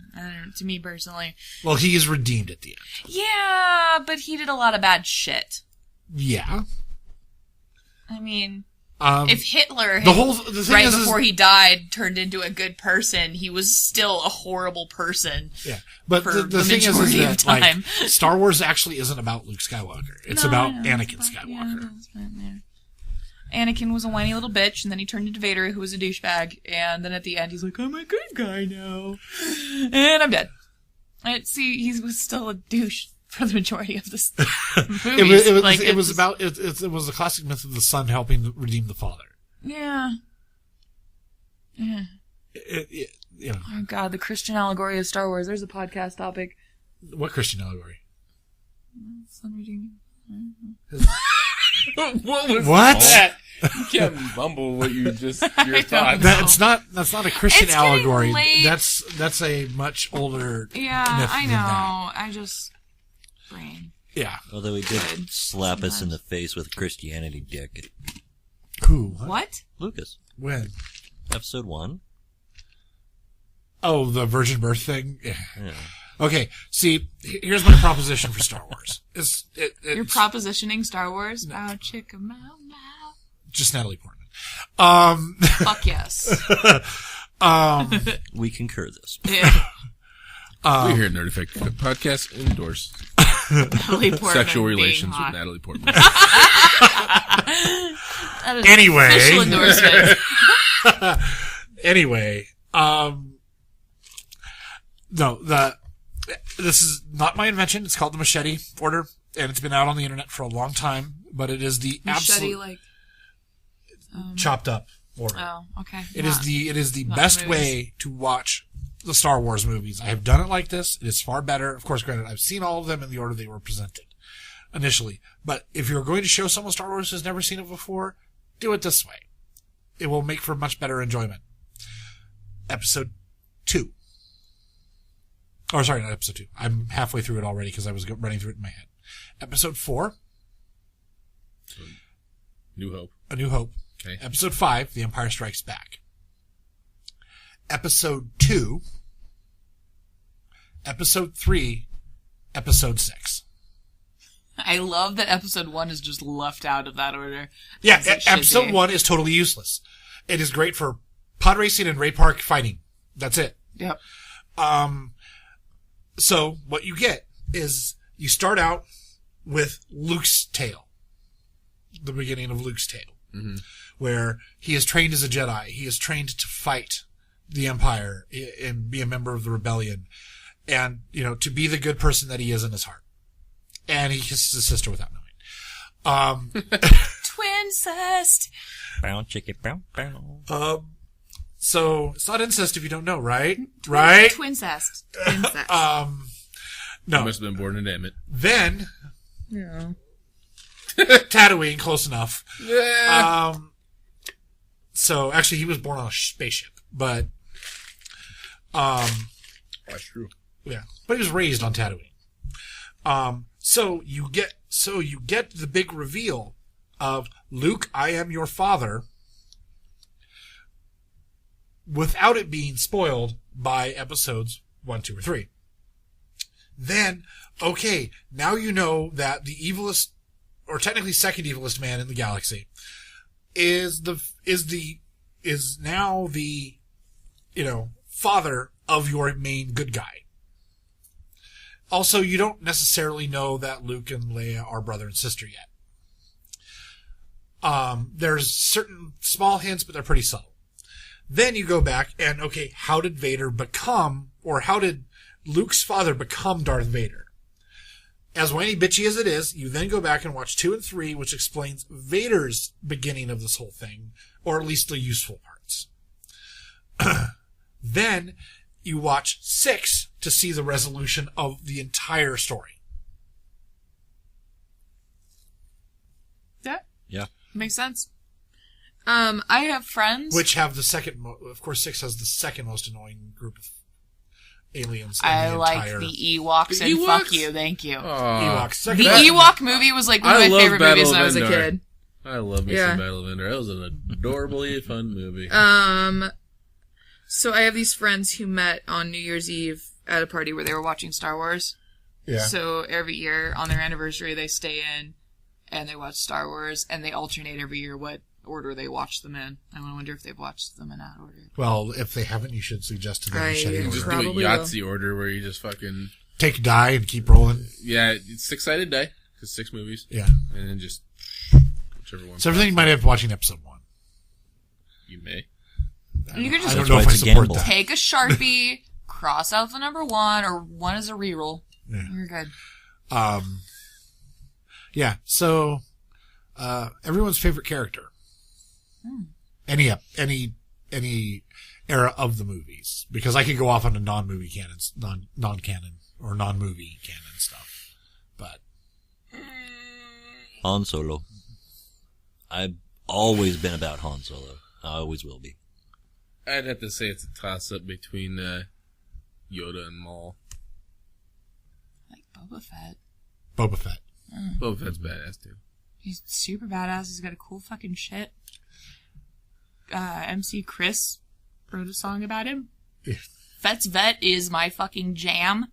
Speaker 4: to me personally.
Speaker 2: Well, he is redeemed at the end.
Speaker 4: Yeah, but he did a lot of bad shit.
Speaker 2: Yeah.
Speaker 4: I mean,
Speaker 2: The
Speaker 4: if Hitler,
Speaker 2: thing
Speaker 4: right
Speaker 2: is
Speaker 4: before he died, turned into a good person, he was still a horrible person.
Speaker 2: yeah. But
Speaker 4: for
Speaker 2: the
Speaker 4: the
Speaker 2: thing is
Speaker 4: majority of
Speaker 2: that like
Speaker 4: time.
Speaker 2: Star Wars actually isn't about Luke Skywalker. It's
Speaker 4: No,
Speaker 2: about
Speaker 4: I know,
Speaker 2: Anakin
Speaker 4: but,
Speaker 2: Skywalker.
Speaker 4: yeah, that's fine, yeah. Anakin was a whiny little bitch, and then he turned into Vader, who was a douchebag, and then at the end he's like, I'm a good guy now. And I'm dead. See, he was still a douche for the majority of this movies.
Speaker 2: It was the classic myth of the son helping redeem the father.
Speaker 4: Yeah. Yeah.
Speaker 2: You know,
Speaker 4: Oh god, the Christian allegory of Star Wars. There's a podcast topic.
Speaker 2: what Christian allegory?
Speaker 4: Son redeeming.
Speaker 1: What was
Speaker 2: What?
Speaker 1: that? You can't mumble what you just, your thoughts.
Speaker 2: That's not a Christian
Speaker 4: It's getting
Speaker 2: allegory.
Speaker 4: late.
Speaker 2: That's a much older
Speaker 4: Yeah,
Speaker 2: myth
Speaker 4: I
Speaker 2: than
Speaker 4: know.
Speaker 2: that.
Speaker 4: I just brain.
Speaker 2: Yeah.
Speaker 3: Although he did
Speaker 4: Good.
Speaker 3: slap us in the face with Christianity dick.
Speaker 2: Who?
Speaker 4: What?
Speaker 3: Lucas.
Speaker 2: When?
Speaker 3: Episode 1.
Speaker 2: Oh, the virgin birth thing? Yeah.
Speaker 3: Yeah.
Speaker 2: Okay, see, here's my proposition for Star Wars.
Speaker 4: You're propositioning Star Wars? Bow chicka mow mow.
Speaker 2: Just Natalie Portman.
Speaker 4: Fuck yes.
Speaker 3: We concur this.
Speaker 4: Yeah.
Speaker 1: We here at Nerd Effect Podcast endorse
Speaker 4: Natalie Portman
Speaker 1: sexual
Speaker 4: being
Speaker 1: relations
Speaker 4: hot.
Speaker 1: with Natalie Portman.
Speaker 4: That is
Speaker 2: Anyway.
Speaker 4: an official endorsement.
Speaker 2: Anyway, no, this is not my invention. It's called the Machete Order, and it's been out on the internet for a long time, but it is the
Speaker 4: Machete,
Speaker 2: absolute
Speaker 4: like,
Speaker 2: chopped up order.
Speaker 4: oh, okay.
Speaker 2: It is the
Speaker 4: not
Speaker 2: best
Speaker 4: movies.
Speaker 2: way to watch the Star Wars movies. I have done it like this. It is far better. Of course, granted, I've seen all of them in the order they were presented initially. But if you're going to show someone Star Wars who's never seen it before, do it this way. It will make for much better enjoyment. Episode 2. Or sorry, not episode 2. I'm halfway through it already because I was running through it in my head. Episode 4.
Speaker 1: New Hope.
Speaker 2: A New Hope.
Speaker 1: Okay.
Speaker 2: Episode 5, The Empire Strikes Back. Episode 2. Episode 3. Episode 6.
Speaker 4: I love that episode 1 is just left out of that order.
Speaker 2: Yeah,
Speaker 4: As it should
Speaker 2: episode
Speaker 4: be.
Speaker 2: 1 is totally useless. It is great for pod racing and Ray Park fighting. That's it.
Speaker 4: Yep.
Speaker 2: So what you get is you start out with Luke's tale. The beginning of Luke's tale.
Speaker 1: Mm-hmm.
Speaker 2: Where he is trained as a Jedi. He is trained to fight the Empire and be a member of the rebellion. And, to be the good person that he is in his heart. And he kisses his sister without knowing.
Speaker 4: Twincest.
Speaker 3: Bow, chicka, bow, bow.
Speaker 2: So it's not incest if you don't know, right? Right?
Speaker 4: Twincest. Twincest.
Speaker 2: No.
Speaker 1: Must have been born in Emmett.
Speaker 2: Then,
Speaker 4: Yeah.
Speaker 2: Tatooine, close enough.
Speaker 1: Yeah.
Speaker 2: So actually he was born on a spaceship, but,
Speaker 1: That's true.
Speaker 2: yeah, but he was raised on Tatooine. So you get the big reveal of Luke, I am your father, without it being spoiled by episodes 1, 2, or 3. Then, okay, now you know that the evilest, or technically second evilest man in the galaxy is now the, father of your main good guy. Also, you don't necessarily know that Luke and Leia are brother and sister yet. There's certain small hints, but they're pretty subtle. Then you go back and, okay, how did Vader become, or how did Luke's father become Darth Vader? As whiny bitchy as it is, you then go back and watch 2 and 3, which explains Vader's beginning of this whole thing, or at least the useful parts. Then you watch 6 to see the resolution of the entire story.
Speaker 4: Yeah.
Speaker 3: Yeah.
Speaker 4: Makes sense. I have friends.
Speaker 2: Which have the second, of course, 6 has the second most annoying group of aliens. In
Speaker 4: I
Speaker 2: the
Speaker 4: like
Speaker 2: entire
Speaker 4: the Ewoks,
Speaker 1: The
Speaker 4: and fuck
Speaker 1: Ewoks?
Speaker 4: you, thank you.
Speaker 2: Ewoks. Second
Speaker 4: The
Speaker 2: best.
Speaker 4: Ewok movie was like one of
Speaker 1: I
Speaker 4: my
Speaker 1: love
Speaker 4: favorite
Speaker 1: Battle
Speaker 4: movies when
Speaker 1: of
Speaker 4: I was a
Speaker 1: Endor.
Speaker 4: kid.
Speaker 1: I love me
Speaker 4: Yeah.
Speaker 1: some Battle of Endor. That was an adorably fun movie.
Speaker 4: So I have these friends who met on New Year's Eve at a party where they were watching Star Wars.
Speaker 2: Yeah.
Speaker 4: So every year on their anniversary, they stay in and they watch Star Wars, and they alternate every year what order they watch them in. I wonder if they've watched them in that order.
Speaker 2: Well, if they haven't, you should suggest to them
Speaker 4: I-
Speaker 2: Machete
Speaker 1: You
Speaker 2: order.
Speaker 1: just do
Speaker 4: Probably
Speaker 1: a Yahtzee order where you just fucking,
Speaker 2: Take a die and keep rolling.
Speaker 1: yeah, it's 6-sided die, because 6 movies,
Speaker 2: Yeah.
Speaker 1: and then just whichever one.
Speaker 2: So everything you might have watching episode 1.
Speaker 1: You may.
Speaker 4: You could
Speaker 2: I
Speaker 4: just
Speaker 2: don't
Speaker 3: That's
Speaker 2: know
Speaker 3: why
Speaker 2: if I
Speaker 3: it's a
Speaker 2: support
Speaker 3: gamble.
Speaker 2: that.
Speaker 4: take a Sharpie, cross out the number 1, or 1 is a reroll.
Speaker 2: Yeah.
Speaker 4: You're good.
Speaker 2: Yeah. So, everyone's favorite character. Any era of the movies, because I could go off on a non-movie canons, non-canon or non-movie canon stuff, but
Speaker 3: Han Solo. I've always been about Han Solo. I always will be.
Speaker 1: I'd have to say it's a toss-up between Yoda and Maul.
Speaker 4: Like Boba Fett.
Speaker 2: Boba Fett.
Speaker 1: Boba Fett's badass, too.
Speaker 4: He's super badass. He's got a cool fucking shit. MC Chris wrote a song about him. Fett's Vet is my fucking jam.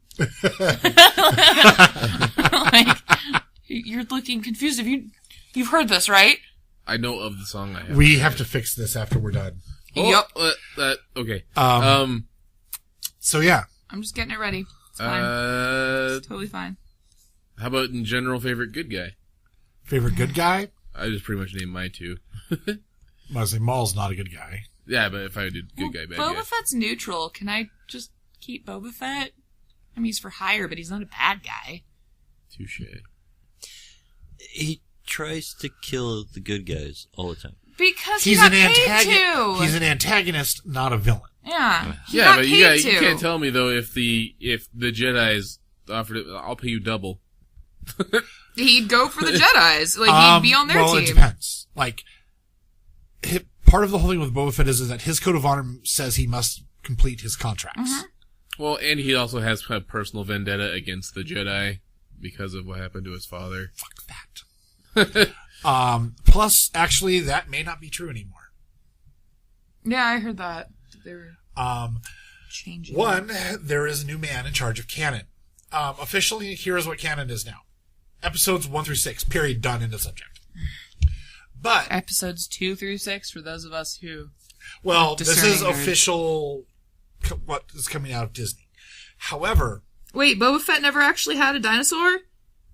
Speaker 4: You're looking confused. You've heard this, right?
Speaker 1: I know of the song. I have.
Speaker 2: We have to fix this after we're done.
Speaker 1: Yep. Okay.
Speaker 2: So yeah.
Speaker 4: I'm just getting it ready. It's fine. It's totally fine.
Speaker 1: How about in general favorite good guy?
Speaker 2: Favorite good guy?
Speaker 1: I just pretty much named my two.
Speaker 2: I say Maul's not a good guy.
Speaker 1: Yeah, but if I did good guy, bad guy.
Speaker 4: Boba Fett's neutral. Can I just keep Boba Fett? I mean, he's for hire, but he's not a bad guy.
Speaker 1: Touche.
Speaker 3: He tries to kill the good guys all the time.
Speaker 4: Because he's an antagonist.
Speaker 2: He's an antagonist, not a villain.
Speaker 4: Yeah.
Speaker 1: Yeah, but you can't tell me though if the Jedi's offered it, I'll pay you double.
Speaker 4: He'd go for the Jedis. Like, he'd be on their
Speaker 2: well,
Speaker 4: team.
Speaker 2: It depends. Like, part of the whole thing with Boba Fett is that his code of honor says he must complete his contracts.
Speaker 4: Mm-hmm.
Speaker 1: Well, and he also has a personal vendetta against the Jedi because of what happened to his father.
Speaker 2: Fuck that. Plus, actually, that may not be true anymore.
Speaker 4: Yeah, I heard that. They were changing.
Speaker 2: One, there is a new man in charge of canon. Officially, here's what canon is now. Episodes 1 through 6, period, done, in the subject. But
Speaker 4: episodes 2 through 6 for those of us who.
Speaker 2: Well, this is
Speaker 4: nerds.
Speaker 2: official. What is coming out of Disney? However,
Speaker 4: wait, Boba Fett never actually had a dinosaur?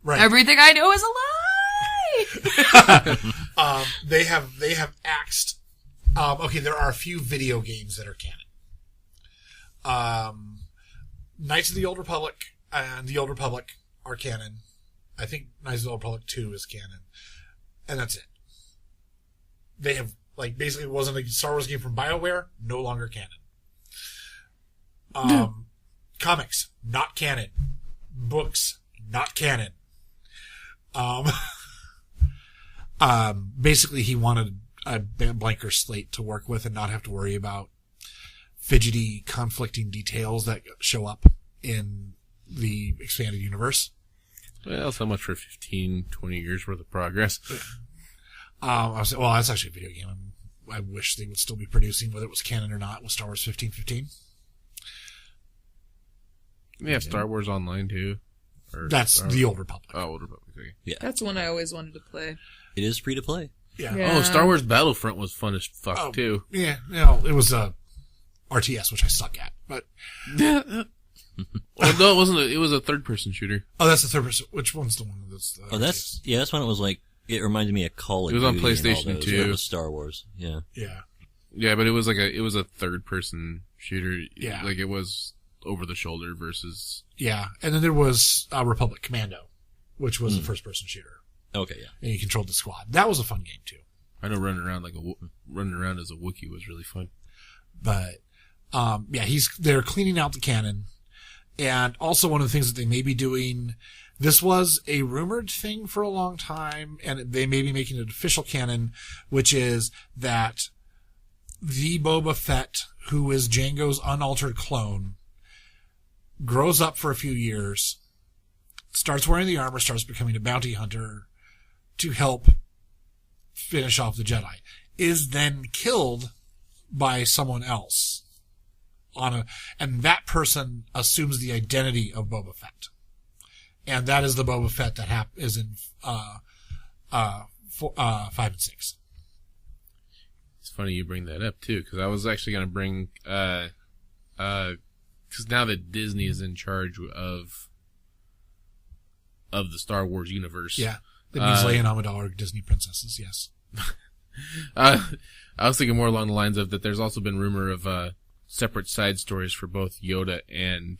Speaker 2: right?
Speaker 4: Everything I know is a lie.
Speaker 2: They have axed. Okay, there are a few video games that are canon. Knights of the Old Republic and the Old Republic are canon. I think Knights of the Old Republic 2 is canon. And that's it. They have, like, basically it wasn't a Star Wars game from BioWare, no longer canon. Comics, not canon. Books, not canon. Basically he wanted a blanker slate to work with and not have to worry about fidgety, conflicting details that show up in the expanded universe.
Speaker 1: Well, so much for 15, 20 years worth of progress.
Speaker 2: I was well, that's actually a video game. I wish they would still be producing, whether it was canon or not, with Star Wars 1515.
Speaker 1: We have Star Wars Online too.
Speaker 2: That's the Old Republic.
Speaker 1: Oh, Old Republic. Okay.
Speaker 3: Yeah.
Speaker 4: That's one I always wanted to play.
Speaker 3: It is free to play.
Speaker 2: Yeah.
Speaker 1: Oh, Star Wars Battlefront was fun as fuck too.
Speaker 2: Yeah. No, it was a RTS, which I suck at. But
Speaker 1: Well, no, it wasn't. It was a third-person shooter.
Speaker 2: oh, that's the third person. Which one's the one that's?
Speaker 3: That's when it was like. It reminded me of Call of Duty.
Speaker 1: It was on
Speaker 3: and all
Speaker 1: PlayStation
Speaker 3: those,
Speaker 1: 2.
Speaker 3: where it was Star Wars. Yeah.
Speaker 2: Yeah.
Speaker 1: Yeah, but it was a third-person shooter.
Speaker 2: Yeah.
Speaker 1: Like it was over the shoulder versus.
Speaker 2: Yeah, and then there was Republic Commando, which was a first-person shooter,
Speaker 3: Okay, yeah.
Speaker 2: and you controlled the squad. That was a fun game too.
Speaker 1: I know running around as a Wookiee was really fun.
Speaker 2: But yeah, they're cleaning out the canon, and also one of the things that they may be doing. This was a rumored thing for a long time, and they may be making it official canon, which is that the Boba Fett, who is Jango's unaltered clone, grows up for a few years, starts wearing the armor, starts becoming a bounty hunter to help finish off the Jedi, is then killed by someone else and that person assumes the identity of Boba Fett. And that is the Boba Fett that is in 5 and 6.
Speaker 1: It's funny you bring that up too, because I was actually going to bring because now that Disney is in charge of the Star Wars universe.
Speaker 2: Yeah, that means Leia and Amidala are Disney princesses. Yes.
Speaker 1: I was thinking more along the lines of that. There's also been rumor of separate side stories for both Yoda and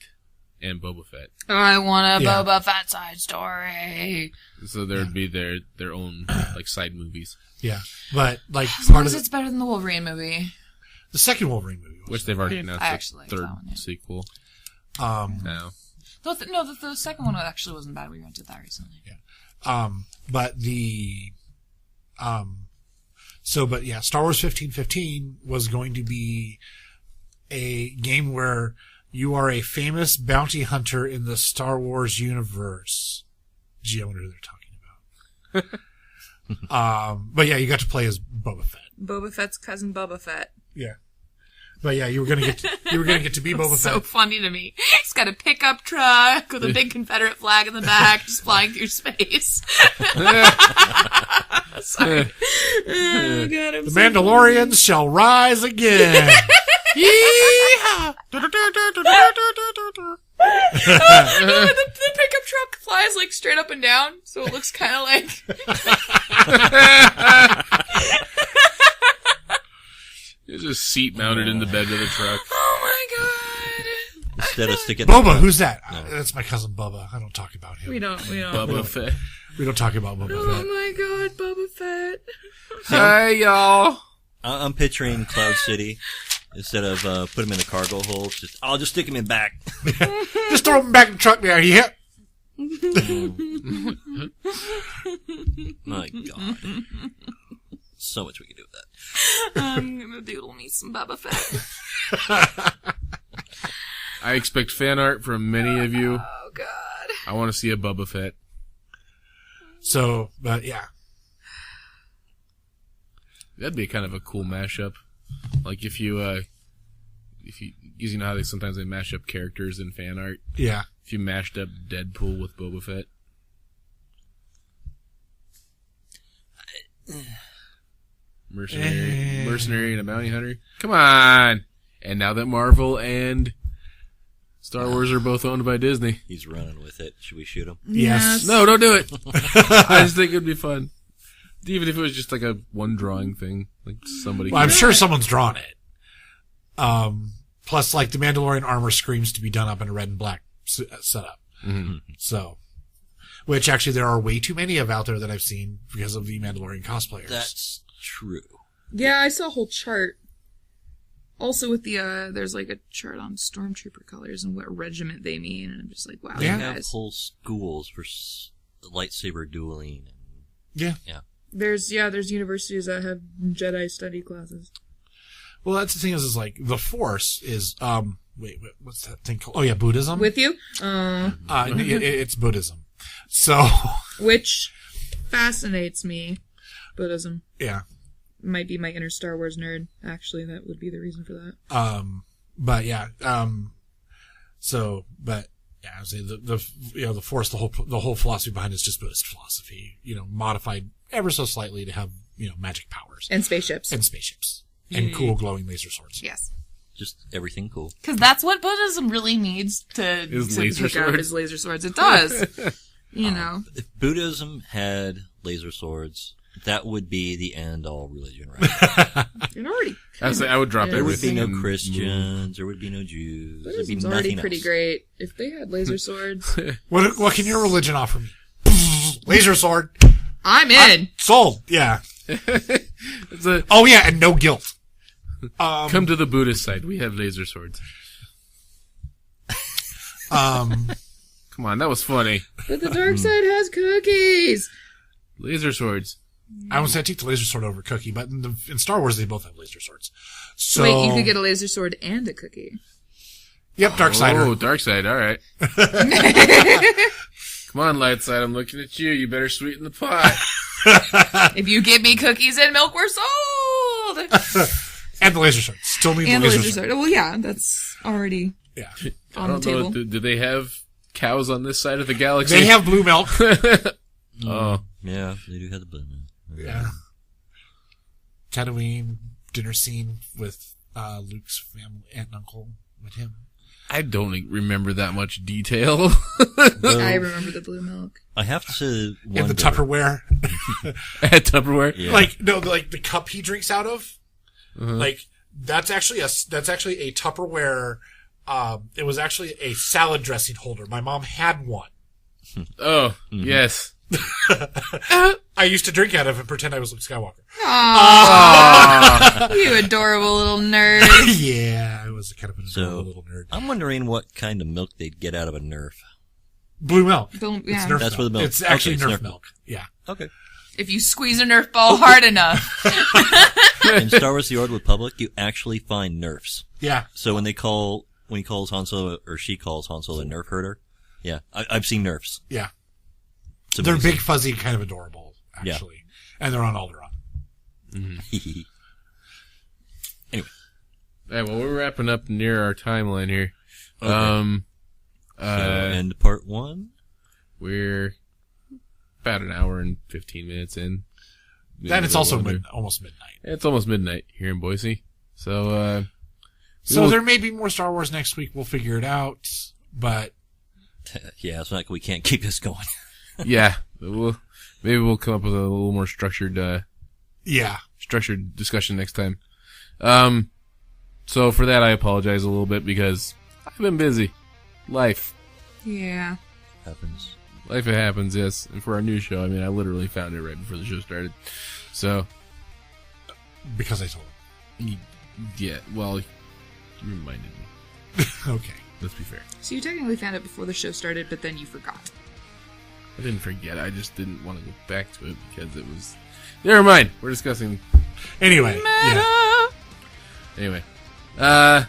Speaker 1: Boba Fett.
Speaker 4: I want a Boba Fett side story.
Speaker 1: So there'd be their own like side movies.
Speaker 2: Yeah, but like
Speaker 4: As long as it's better than the Wolverine movie.
Speaker 2: the second Wolverine movie,
Speaker 1: Which they've already announced
Speaker 4: I
Speaker 1: a
Speaker 4: actually like
Speaker 1: third
Speaker 4: that one, yeah.
Speaker 1: sequel
Speaker 2: now.
Speaker 1: now.
Speaker 4: The second one actually wasn't bad. We rented that recently.
Speaker 2: But the but yeah, Star Wars 1515 was going to be a game where you are a famous bounty hunter in the Star Wars universe. Gee, I wonder who they're talking about. But yeah, you got to play as Boba Fett.
Speaker 4: Boba Fett's cousin Boba Fett.
Speaker 2: Yeah. But yeah, you were gonna get to be Boba
Speaker 4: So
Speaker 2: Fett.
Speaker 4: funny to me. He's got a pickup truck with a big Confederate flag in the back, just flying through space. Sorry. Oh, God, I'm
Speaker 2: The
Speaker 4: so
Speaker 2: Mandalorians shall rise again. Yeehaw!
Speaker 4: the pickup truck flies like straight up and down, so it looks kind of like.
Speaker 1: There's a seat mounted in the bed of the truck.
Speaker 4: Oh my God!
Speaker 3: Instead of sticking
Speaker 2: Bubba, who's that? That's my cousin Bubba. I don't talk about him.
Speaker 4: We don't.
Speaker 1: Bubba Fett.
Speaker 2: We don't talk about Boba
Speaker 4: Oh
Speaker 2: Fett.
Speaker 4: my God, Boba Fett!
Speaker 1: Hey, y'all.
Speaker 3: I'm picturing Cloud City. Instead of put him in a cargo hold, I'll just stick him in back.
Speaker 2: Just throw him back in the truck there. Yeah.
Speaker 3: My God. So much we can do with that.
Speaker 4: I'm gonna doodle me some Boba Fett.
Speaker 1: I expect fan art from many of you.
Speaker 4: Oh God!
Speaker 1: I want to see a Bubba Fett.
Speaker 2: So, but yeah.
Speaker 1: That'd be kind of a cool mashup. Like if you know how sometimes they mash up characters in fan art.
Speaker 2: Yeah.
Speaker 1: If you mashed up Deadpool with Boba Fett. Mercenary and a bounty hunter. Come on! And now that Marvel and Star Wars are both owned by Disney.
Speaker 3: He's running with it. Should we shoot him?
Speaker 2: Yes.
Speaker 1: No, don't do it. I just think it'd be fun. Even if it was just like a one drawing thing. Like somebody.
Speaker 2: Well, I'm sure someone's drawn it. Plus, like, the Mandalorian armor screams to be done up in a red and black setup.
Speaker 1: Mm-hmm.
Speaker 2: So, which actually there are way too many of out there that I've seen because of the Mandalorian cosplayers.
Speaker 3: That's true.
Speaker 4: Yeah, I saw a whole chart. Also with the, there's like a chart on Stormtrooper colors and what regiment they mean, and I'm just like, wow,
Speaker 3: They
Speaker 2: Yeah.
Speaker 4: you
Speaker 3: have
Speaker 4: guys.
Speaker 3: whole schools for lightsaber dueling.
Speaker 2: Yeah.
Speaker 4: There's universities that have Jedi study classes.
Speaker 2: Well, that's the thing is like, the Force is, wait, what's that thing called? Oh yeah, Buddhism.
Speaker 4: With you?
Speaker 2: It's Buddhism. So,
Speaker 4: Which fascinates me. Buddhism.
Speaker 2: yeah.
Speaker 4: Might be my inner Star Wars nerd, actually. That would be the reason for that.
Speaker 2: But yeah, but yeah, I would say the Force, the whole philosophy behind it is just Buddhist philosophy, modified ever so slightly to have, magic powers.
Speaker 4: And spaceships.
Speaker 2: And spaceships. And cool glowing laser swords.
Speaker 4: Yes.
Speaker 3: Just everything cool.
Speaker 4: Because that's what Buddhism really needs to
Speaker 1: laser
Speaker 4: hook up
Speaker 1: swords.
Speaker 4: is laser swords. It does. know.
Speaker 3: If Buddhism had laser swords, that would be the end-all religion, right?
Speaker 4: It already
Speaker 1: I would drop
Speaker 4: Yeah.
Speaker 3: There would be
Speaker 1: everything.
Speaker 3: no
Speaker 1: and move.
Speaker 3: Christians. There would be no Jews. There'd be
Speaker 4: Buddhism's
Speaker 3: nothing
Speaker 4: already
Speaker 3: else.
Speaker 4: pretty great. If they had laser swords,
Speaker 2: What can your religion offer me? Laser sword.
Speaker 4: I'm in.
Speaker 2: Sold. Yeah.
Speaker 1: It's a,
Speaker 2: Oh yeah, and no guilt.
Speaker 1: come to the Buddhist side. We have laser swords. Come on, that was funny.
Speaker 4: But the dark side has cookies.
Speaker 1: Laser swords.
Speaker 2: I would say I take the laser sword over cookie, but in Star Wars they both have laser swords. So
Speaker 4: Wait, you could get a laser sword and a cookie.
Speaker 2: Yep, Darksider.
Speaker 1: Oh, dark side. All right. Come on, light side. I'm looking at you. You better sweeten the pot.
Speaker 4: If you give me cookies and milk, we're sold.
Speaker 2: And the laser sword. Still need
Speaker 4: And
Speaker 2: the
Speaker 4: the
Speaker 2: laser
Speaker 4: laser
Speaker 2: sword.
Speaker 4: sword. Well, yeah, that's already
Speaker 2: Yeah.
Speaker 1: I
Speaker 4: on the
Speaker 1: don't know.
Speaker 4: table.
Speaker 1: Do they have cows on this side of the galaxy?
Speaker 2: They have blue milk.
Speaker 1: Oh,
Speaker 3: Yeah, they do have the blue man.
Speaker 2: Yeah. Tatooine dinner scene with Luke's family, aunt and uncle with him.
Speaker 1: I don't remember that much detail.
Speaker 4: I remember the blue milk.
Speaker 3: I have to wonder.
Speaker 2: And the Tupperware.
Speaker 1: At Tupperware.
Speaker 3: Yeah.
Speaker 2: Like the cup he drinks out of. Like that's actually a Tupperware. It was actually a salad dressing holder. My mom had one.
Speaker 1: Oh, yes.
Speaker 2: I used to drink out of it and pretend I was Luke Skywalker.
Speaker 4: You adorable little nerd.
Speaker 2: Yeah, I was kind of an adorable
Speaker 3: So-
Speaker 2: little nerd.
Speaker 3: I'm wondering what kind of milk they'd get out of a Nerf.
Speaker 2: Blue milk.
Speaker 4: Don't- yeah.
Speaker 2: It's Nerf
Speaker 3: That's
Speaker 2: milk.
Speaker 3: where the milk-
Speaker 2: It's actually
Speaker 3: okay, it's
Speaker 2: Nerf
Speaker 3: Nerf
Speaker 2: milk. Yeah.
Speaker 3: Okay.
Speaker 4: If you squeeze a Nerf ball hard enough.
Speaker 3: In Star Wars: The Old Republic, you actually find Nerfs.
Speaker 2: Yeah.
Speaker 3: So when he calls Han Solo, or she calls Han Solo a Nerf herder, yeah, I've seen Nerfs.
Speaker 2: Yeah.
Speaker 3: It's
Speaker 2: They're
Speaker 3: amazing.
Speaker 2: big, fuzzy, kind of adorable,
Speaker 3: Yeah.
Speaker 2: actually. And they're on Alderaan.
Speaker 3: Anyway,
Speaker 1: Hey, well, we're wrapping up near our timeline here.
Speaker 3: Okay. So, end part 1.
Speaker 1: We're about an hour and 15 minutes in.
Speaker 2: Then it's also almost midnight.
Speaker 1: It's almost midnight here in Boise. So,
Speaker 2: there may be more Star Wars next week. We'll figure it out. But
Speaker 3: Yeah, it's not like we can't keep this going.
Speaker 1: yeah, maybe we'll come up with a little more structured discussion next time. So for that, I apologize a little bit because I've been busy. Life.
Speaker 4: Yeah.
Speaker 3: Happens.
Speaker 1: Life it happens, yes. And for our new show, I mean, I literally found it right before the show started. So.
Speaker 2: because I told him.
Speaker 1: Yeah, well, you reminded me.
Speaker 2: Okay.
Speaker 1: Let's be fair.
Speaker 4: So you technically found it before the show started, but then you forgot.
Speaker 1: I didn't forget. I just didn't want to go back to it because it was... Never mind. We're discussing...
Speaker 2: Anyway. Yeah.
Speaker 1: Anyway.
Speaker 3: Yeah.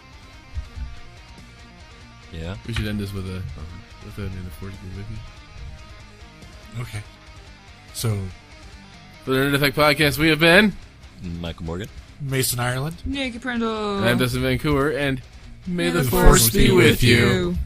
Speaker 1: We should end this with a May the Force be with you.
Speaker 2: Okay. So,
Speaker 1: For the Nerd Effect Podcast, we have been...
Speaker 3: Michael Morgan.
Speaker 2: Mason, Ireland.
Speaker 4: Naked Prindle.
Speaker 1: And I'm Dustin Vancouver, and may the
Speaker 2: the
Speaker 1: Force
Speaker 2: Force
Speaker 1: be with you.